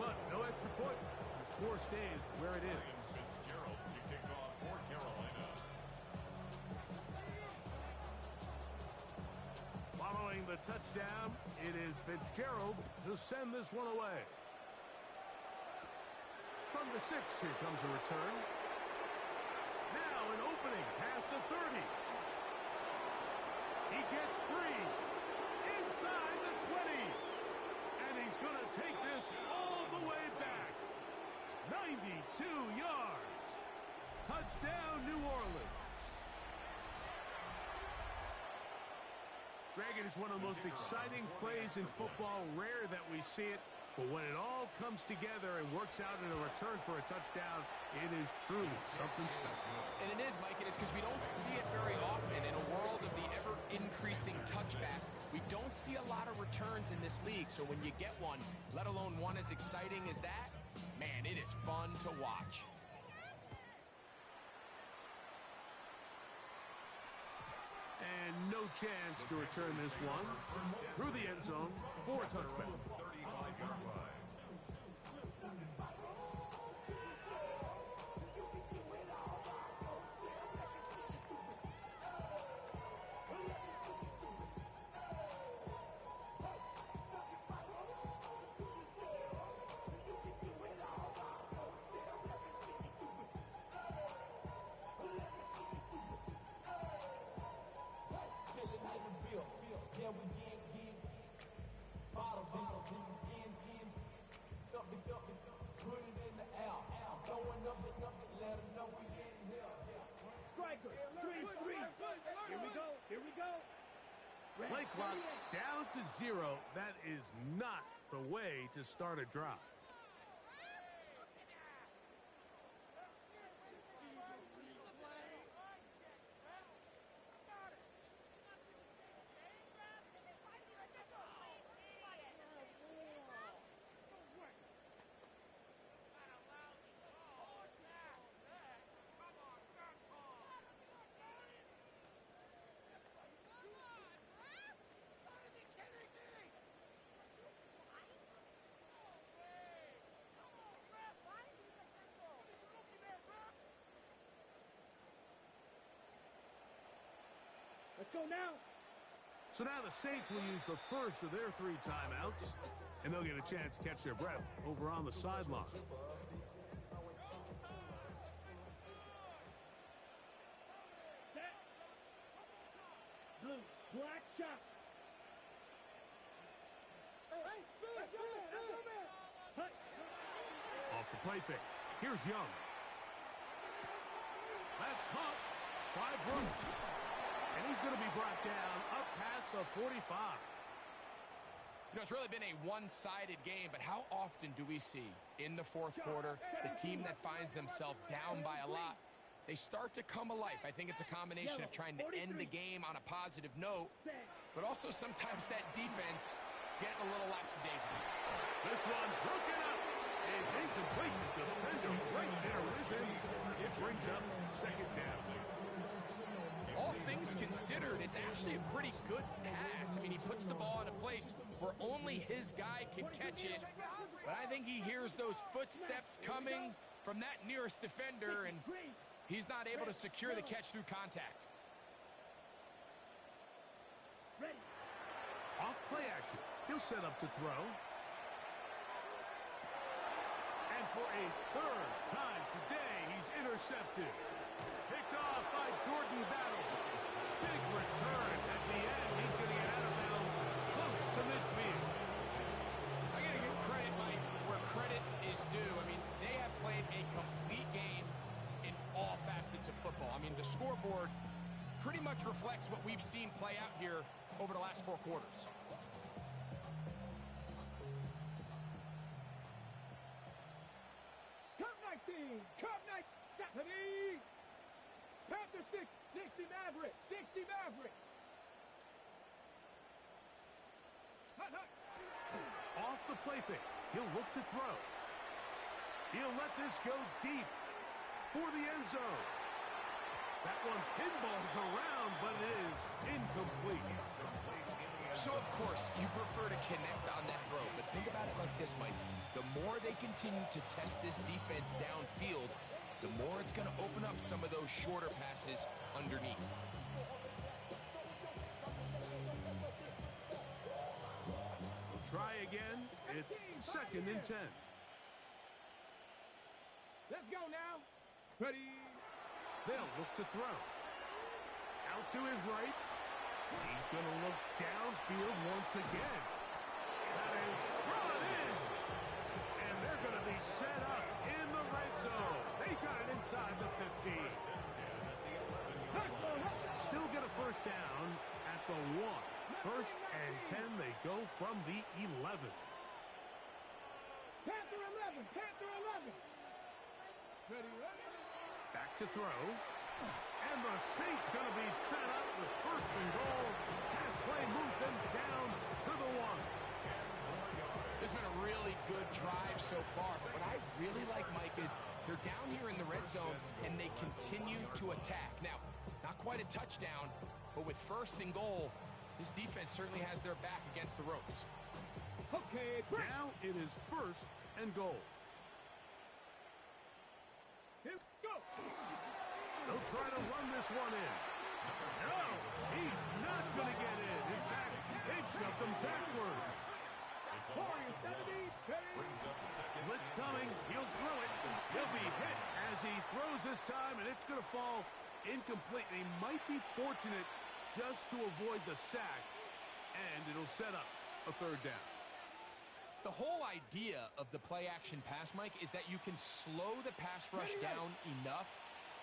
but no extra point. The score stays where it is. Fitzgerald to kick off for Carolina. Following the touchdown, it is Fitzgerald to send this one away. From the 6, here comes a return. Now an opening past the 30. He gets free inside the 20. And he's going to take this all the way back. 92 yards. Touchdown, New Orleans. Greg, it is one of the most exciting plays in football. Rare that we see it, but when it all comes together and works out in a return for a touchdown, it is truly something special. And it is, Mike. It is because we don't see it very often in a world of the ever-increasing touchback. We don't see a lot of returns in this league, so when you get one, let alone one as exciting as that, man, it is fun to watch. And no chance to return this one through the end zone for a touchback. 35-yard line. Play clock down to 0. That is not the way to start a drive. Let's go now. So now the Saints will use the first of their 3 timeouts, and they'll get a chance to catch their breath over on the sideline. Set. Blue. Black shot. Off the play fake. Here's Young. That's caught by Bruce. And he's going to be brought down up past the 45. You know, it's really been a one-sided game, but how often do we see in the fourth quarter the team that finds themselves down by a lot, they start to come alive. I think it's a combination of trying to end the game on a positive note, but also sometimes that defense getting a little lackadaisical. This one broken up. It's incomplete. Defender right there with him. It brings up second down. All things considered, it's actually a pretty good pass. I mean, he puts the ball in a place where only his guy can catch it. But I think he hears those footsteps coming from that nearest defender, and he's not able to secure the catch through contact. Off play action. He'll set up to throw. And for a 3rd time today, he's intercepted. Picked off by Jordan Battle. Big return at the end. He's going to get out of bounds close to midfield. I got to give credit, Mike, where credit is due. I mean, they have played a complete game in all facets of football. I mean, the scoreboard pretty much reflects what we've seen play out here over the last 4 quarters. Cup 19! Cup 19! Ready? Panther 60 Maverick. 60 Maverick. Hut, hut. Off the play fake. He'll look to throw. He'll let this go deep for the end zone. That one pinballs around, but it is incomplete. So, of course, you prefer to connect on that throw, but think about it like this, Mike. The more they continue to test this defense downfield, the more it's going to open up some of those shorter passes underneath. We'll try again. It's 2nd and 10. Let's go now. Ready? They'll look to throw. Out to his right. He's going to look downfield once again. That is brought in. And they're going to be set up in the red zone. They got it inside the 15. Still get a first down at the 1. 1st and 10, they go from the 11. Panther 11. Panther 11. Ready, ready. Back to throw. And the Saints going to be set up with 1st and goal. Pass play moves them down to the 1. This has been a really good drive so far, but what I really like, Mike, is they're down here in the red zone, and they continue to attack. Now, not quite a touchdown, but with 1st and goal, this defense certainly has their back against the ropes. Okay, break. Now it is 1st and goal. Here we go. They'll try to run this one in. No, he's not going to get in. In fact, they've shoved him backwards. Blitz coming. He'll throw it. He'll be hit as he throws this time, and it's going to fall incomplete. They might be fortunate just to avoid the sack, and it'll set up a 3rd down. The whole idea of the play-action pass, Mike, is that you can slow the pass rush down enough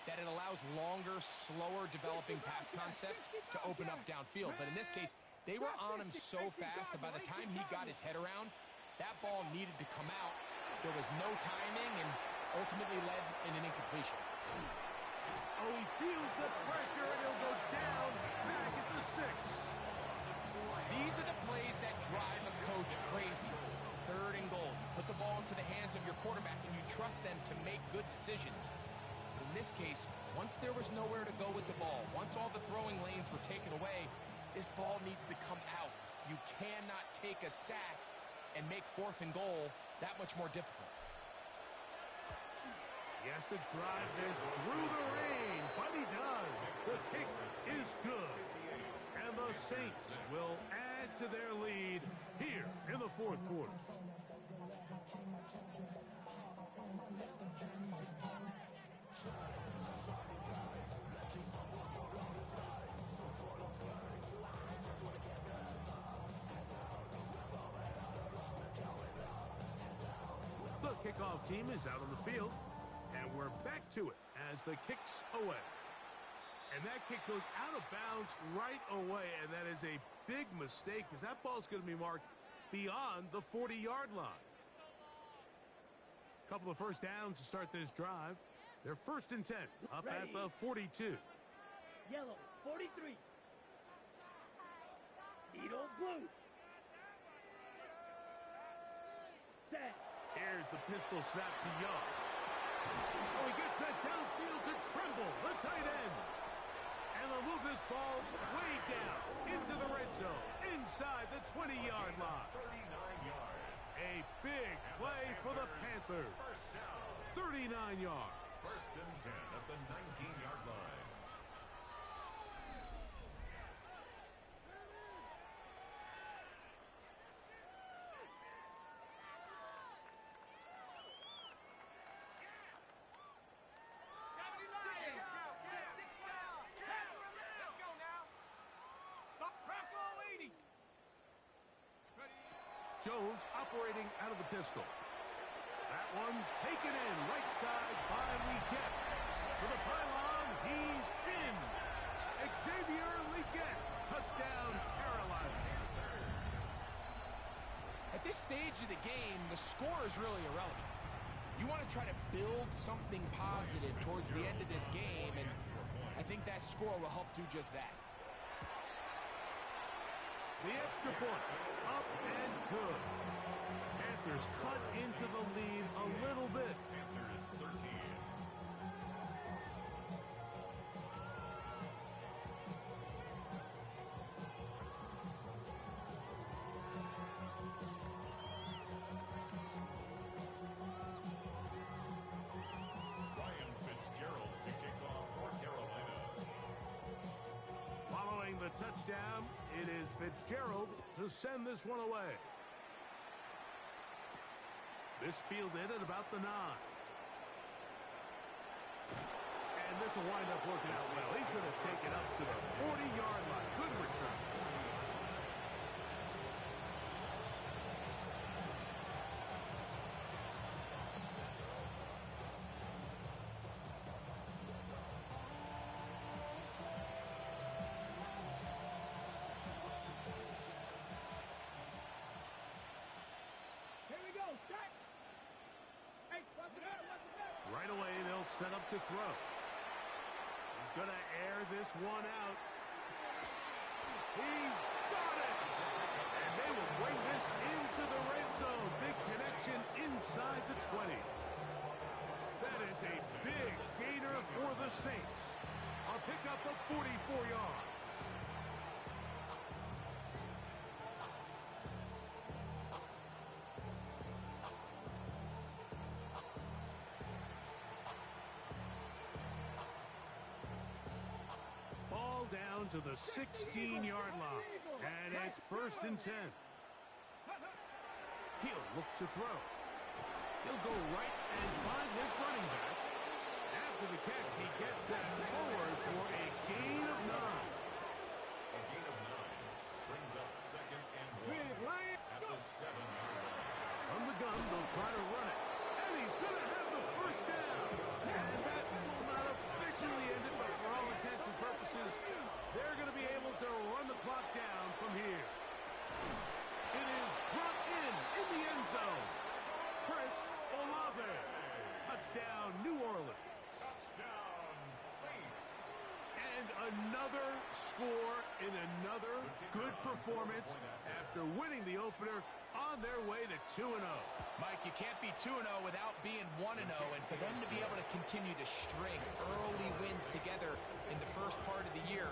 that it allows longer, slower developing pass concepts to open up downfield. But in this case, they were on him so fast that by the time he got his head around, that ball needed to come out. There was no timing and ultimately led in an incompletion. Oh, he feels the pressure, and he'll go down back at the 6. These are the plays that drive a coach crazy. 3rd and goal. You put the ball into the hands of your quarterback, and you trust them to make good decisions. In this case, once there was nowhere to go with the ball, once all the throwing lanes were taken away, this ball needs to come out. You cannot take a sack and make 4th and goal that much more difficult. He has to drive this through the rain, but he does. The kick is good. And the Saints will add to their lead here in the 4th quarter. The kickoff team is out on the field, and we're back to it as the kick's away. And that kick goes out of bounds right away, and that is a big mistake because that ball's going to be marked beyond the 40-yard line. A couple of first downs to start this drive. They're 1st and 10, up at the 42. Yellow, 43. Needle blue. Set. Here's the pistol snap to Young. Oh, he gets that downfield to Tremble, the tight end. And they'll move this ball way down into the red zone, inside the 20-yard line. 39 yards. A big play for the Panthers. 39 yards. 1st and 10 at the 19-yard line. Jones operating out of the pistol. That one taken in right side by Leggett. For the pylon, he's in. Xavier Leggett. Touchdown, Carolina. At this stage of the game, the score is really irrelevant. You want to try to build something positive towards the end of this game, and I think that score will help do just that. The extra point, up and good. Panthers cut into the lead a little bit. Panthers 13. The touchdown, it is Fitzgerald to send this one away. This fielded at about the 9. And this will wind up working out well. He's going to take it up to the 40-yard line. Good return. Right away, they'll set up to throw. He's going to air this one out. He's got it! And they will bring this into the red zone. Big connection inside the 20. That is a big gainer for the Saints. A pickup of 44 yards. Down to the 16-yard line. And it's 1st and 10. He'll look to throw. He'll go right and find his running back. After the catch, he gets that forward for a gain of 9. A gain of 9 brings up 2nd and 1 at the 7-yard line. From the gun, they'll try to run it. And he's going to have the first down. And that will not officially end it, but for all intents and purposes, they're going to be able to run the clock down from here. It is brought in the end zone. Chris Olave. Touchdown, New Orleans. Touchdown, Saints. And another score in another good performance after winning the opener on their way to 2-0. Mike, you can't be 2-0 without being 1-0, and for them to be able to continue to string early wins together in the first part of the year,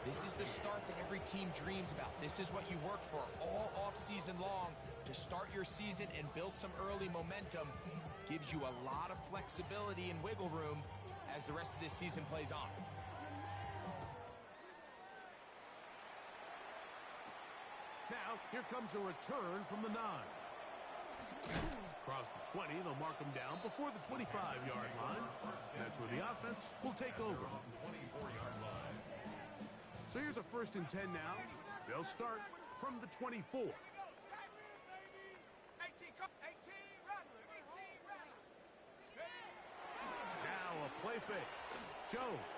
this is the start that every team dreams about. This is what you work for all off-season long to start your season and build some early momentum. Gives you a lot of flexibility and wiggle room as the rest of this season plays on. Now, here comes a return from the 9. Across the 20, they'll mark them down before the 25-yard line. That's where the offense will take over. 24-yard line. So here's a 1st and 10 now. They'll start from the 24. Now a play fake. Jones.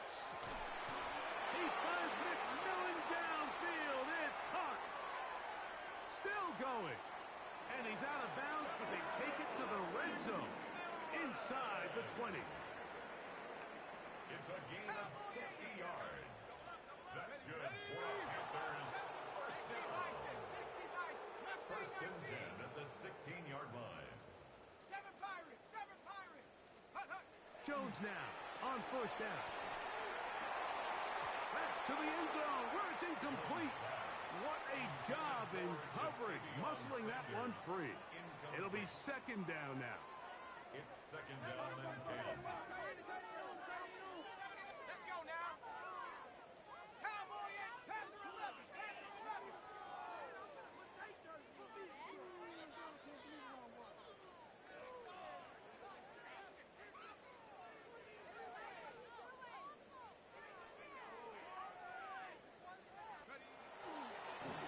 He finds McMillan downfield. It's caught. Still going. And he's out of bounds, but they take it to the red zone. Inside the 20. It's a gain of 60 yards. That's good for the Panthers. First down. 1st and 10 at the 16-yard line. 7 Pirates! 7 Pirates! Jones now on 1st down. That's to the end zone where it's incomplete. What a job in coverage, muscling that one free. It'll be 2nd down now. It's 2nd down and 10. Let's go now. Cowboy and Panther 11.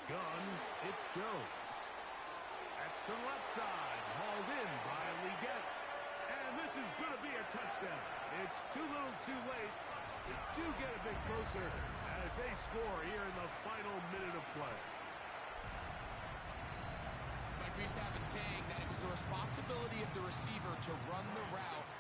Gun, it's Jones. That's the left side, hauled in by Leggett. And this is going to be a touchdown. It's too little too late. They do get a bit closer as they score here in the final minute of play. We used to have a saying that it was the responsibility of the receiver to run the route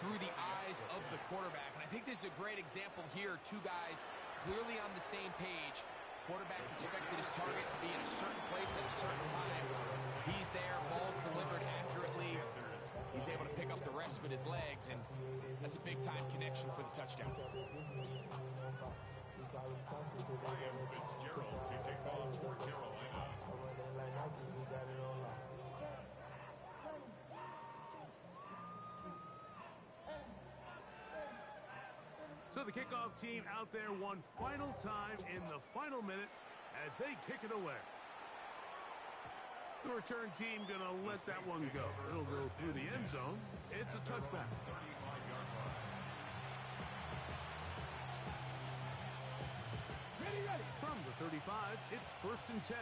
through the eyes of the quarterback. And I think this is a great example here. Two guys clearly on the same page. Quarterback expected his target to be in a certain place at a certain time. He's there, ball's delivered accurately. He's able to pick up the rest with his legs, and that's a big-time connection for the touchdown. Ryan Fitzgerald to kick off for Carolina. So the kickoff team out there one final time in the final minute as they kick it away. The return team going to let that one go. It'll go through the end zone. It's a touchback. 35-yard line. Ready. From the 35, it's 1st and 10.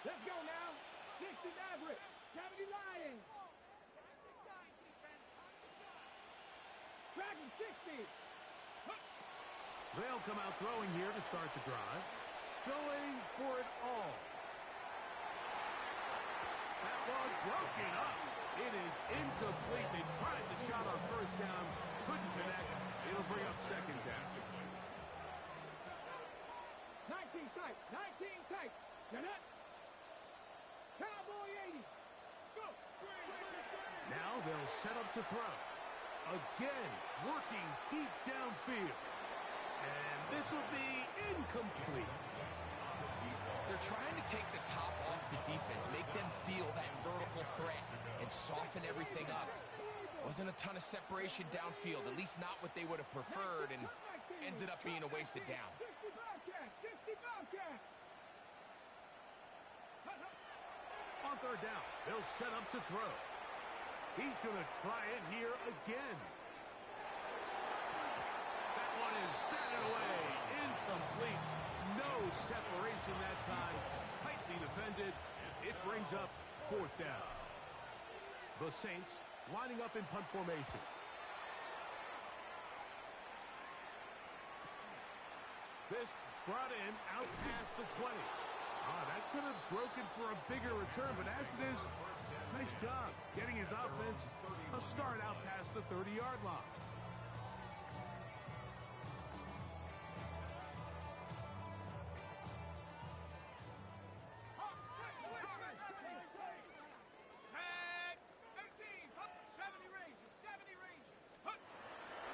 Let's go now. 60 Maverick. 70 Lions. Dragon 60. They'll come out throwing here to start the drive. Going for it all. That ball broken up. It is incomplete. They tried the shot on 1st down. Couldn't connect. It'll bring up 2nd down. 19 tight. 19 tight. Get it. Cowboy 80. Go. Now they'll set up to throw. Again, working deep downfield. And this will be incomplete. They're trying to take the top off the defense, make them feel that vertical threat, and soften everything up. Wasn't a ton of separation downfield, at least not what they would have preferred, and ends it up being a wasted down. 60 Bobcat. 60 Bobcat. On 3rd down, they'll set up to throw. He's going to try it here again. That one is batted away. Incomplete. No separation that time. Tightly defended. It brings up 4th down. The Saints lining up in punt formation. This brought in out past the 20. That could have broken for a bigger return, but as it is, nice job getting his offense a start out past the 30-yard line.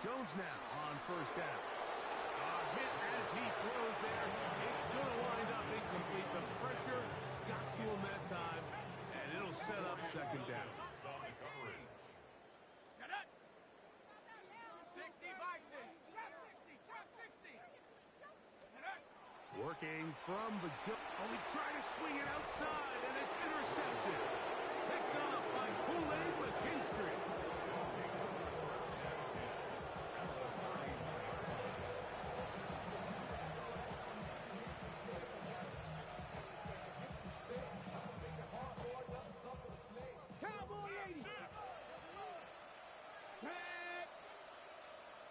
Jones now on 1st down. Hit as he throws there. It's going to wind up incomplete. The pressure got to him that time, and it'll set up 2nd down. On the coverage. Set up. 60 Bison. Chop 60. Chop 60. Set up. Working from the gut. Oh, he tried to swing it outside, and it's intercepted. Picked off by Kool-Aid McKinstry. Cowboy 80.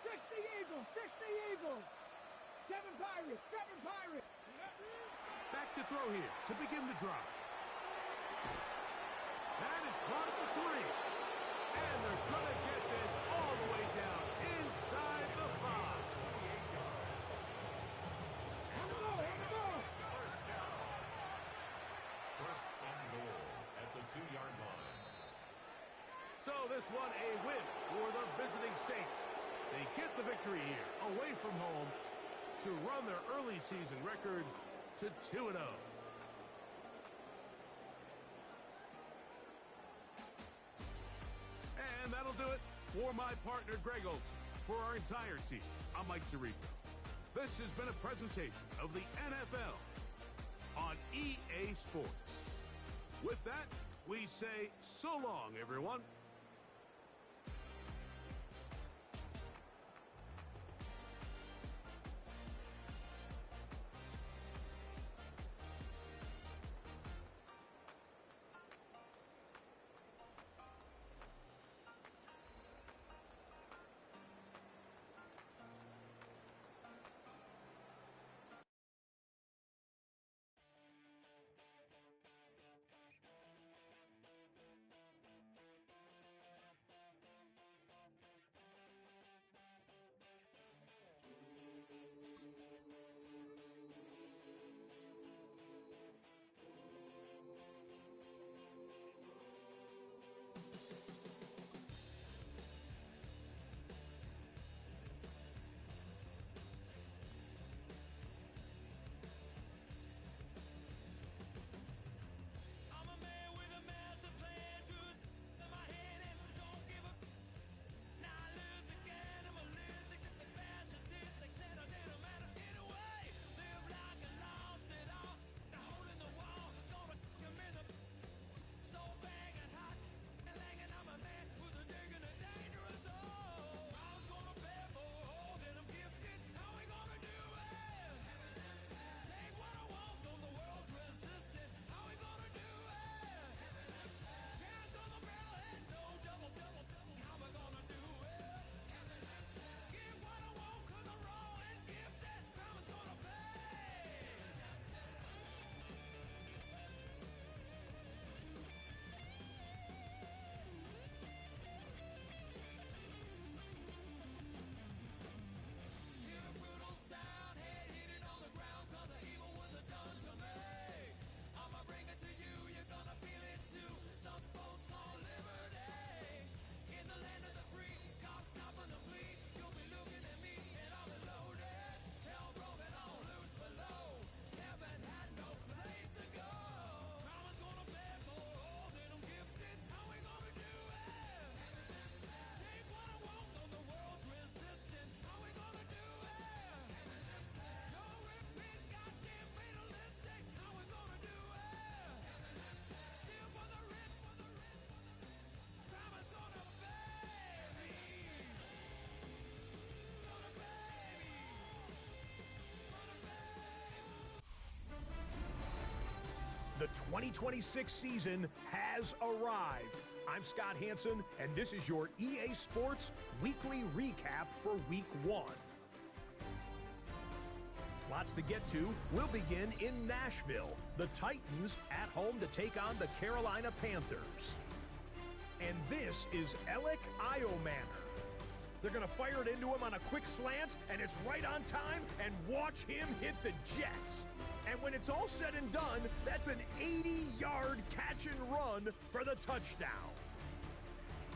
60 Eagles. 60 Eagles. 7 Pirates. 7 Pirates. Back to throw here to begin the drive. That is caught at the 3. And they're going to get this all the way down inside the 5. On the ball. First down. 1st and goal at the 2-yard line. So this one a win for the visiting Saints. They get the victory here away from home to run their early season record to 2-0. And that'll do it for my partner Greg Olson. For our entire team, I'm Mike Tirico. This has been a presentation of the NFL on EA Sports. With that, we say so long, everyone. 2026 season has arrived. I'm Scott Hansen, and this is your EA Sports Weekly Recap for Week 1. Lots to get to. We'll begin in Nashville. The Titans at home to take on the Carolina Panthers. And this is Alec Iomanner. They're going to fire it into him on a quick slant, and it's right on time, and watch him hit the Jets. And when it's all said and done, that's an 80-yard catch and run for the touchdown.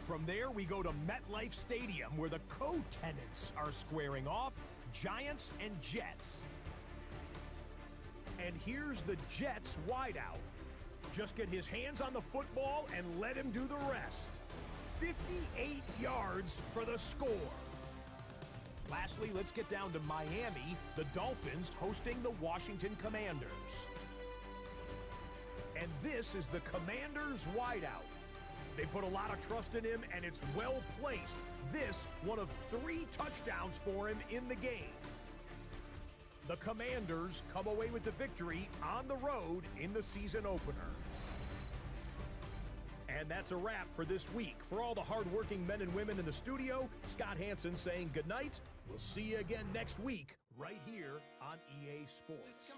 From there, we go to MetLife Stadium, where the co-tenants are squaring off, Giants and Jets. And here's the Jets wideout. Just get his hands on the football and let him do the rest. 58 yards for the score. Lastly, let's get down to Miami, the Dolphins hosting the Washington Commanders. And this is the Commanders wideout. They put a lot of trust in him, and it's well placed. This, one of 3 touchdowns for him in the game. The Commanders come away with the victory on the road in the season opener. And that's a wrap for this week. For all the hardworking men and women in the studio, Scott Hansen saying goodnight. We'll see you again next week right here on EA Sports.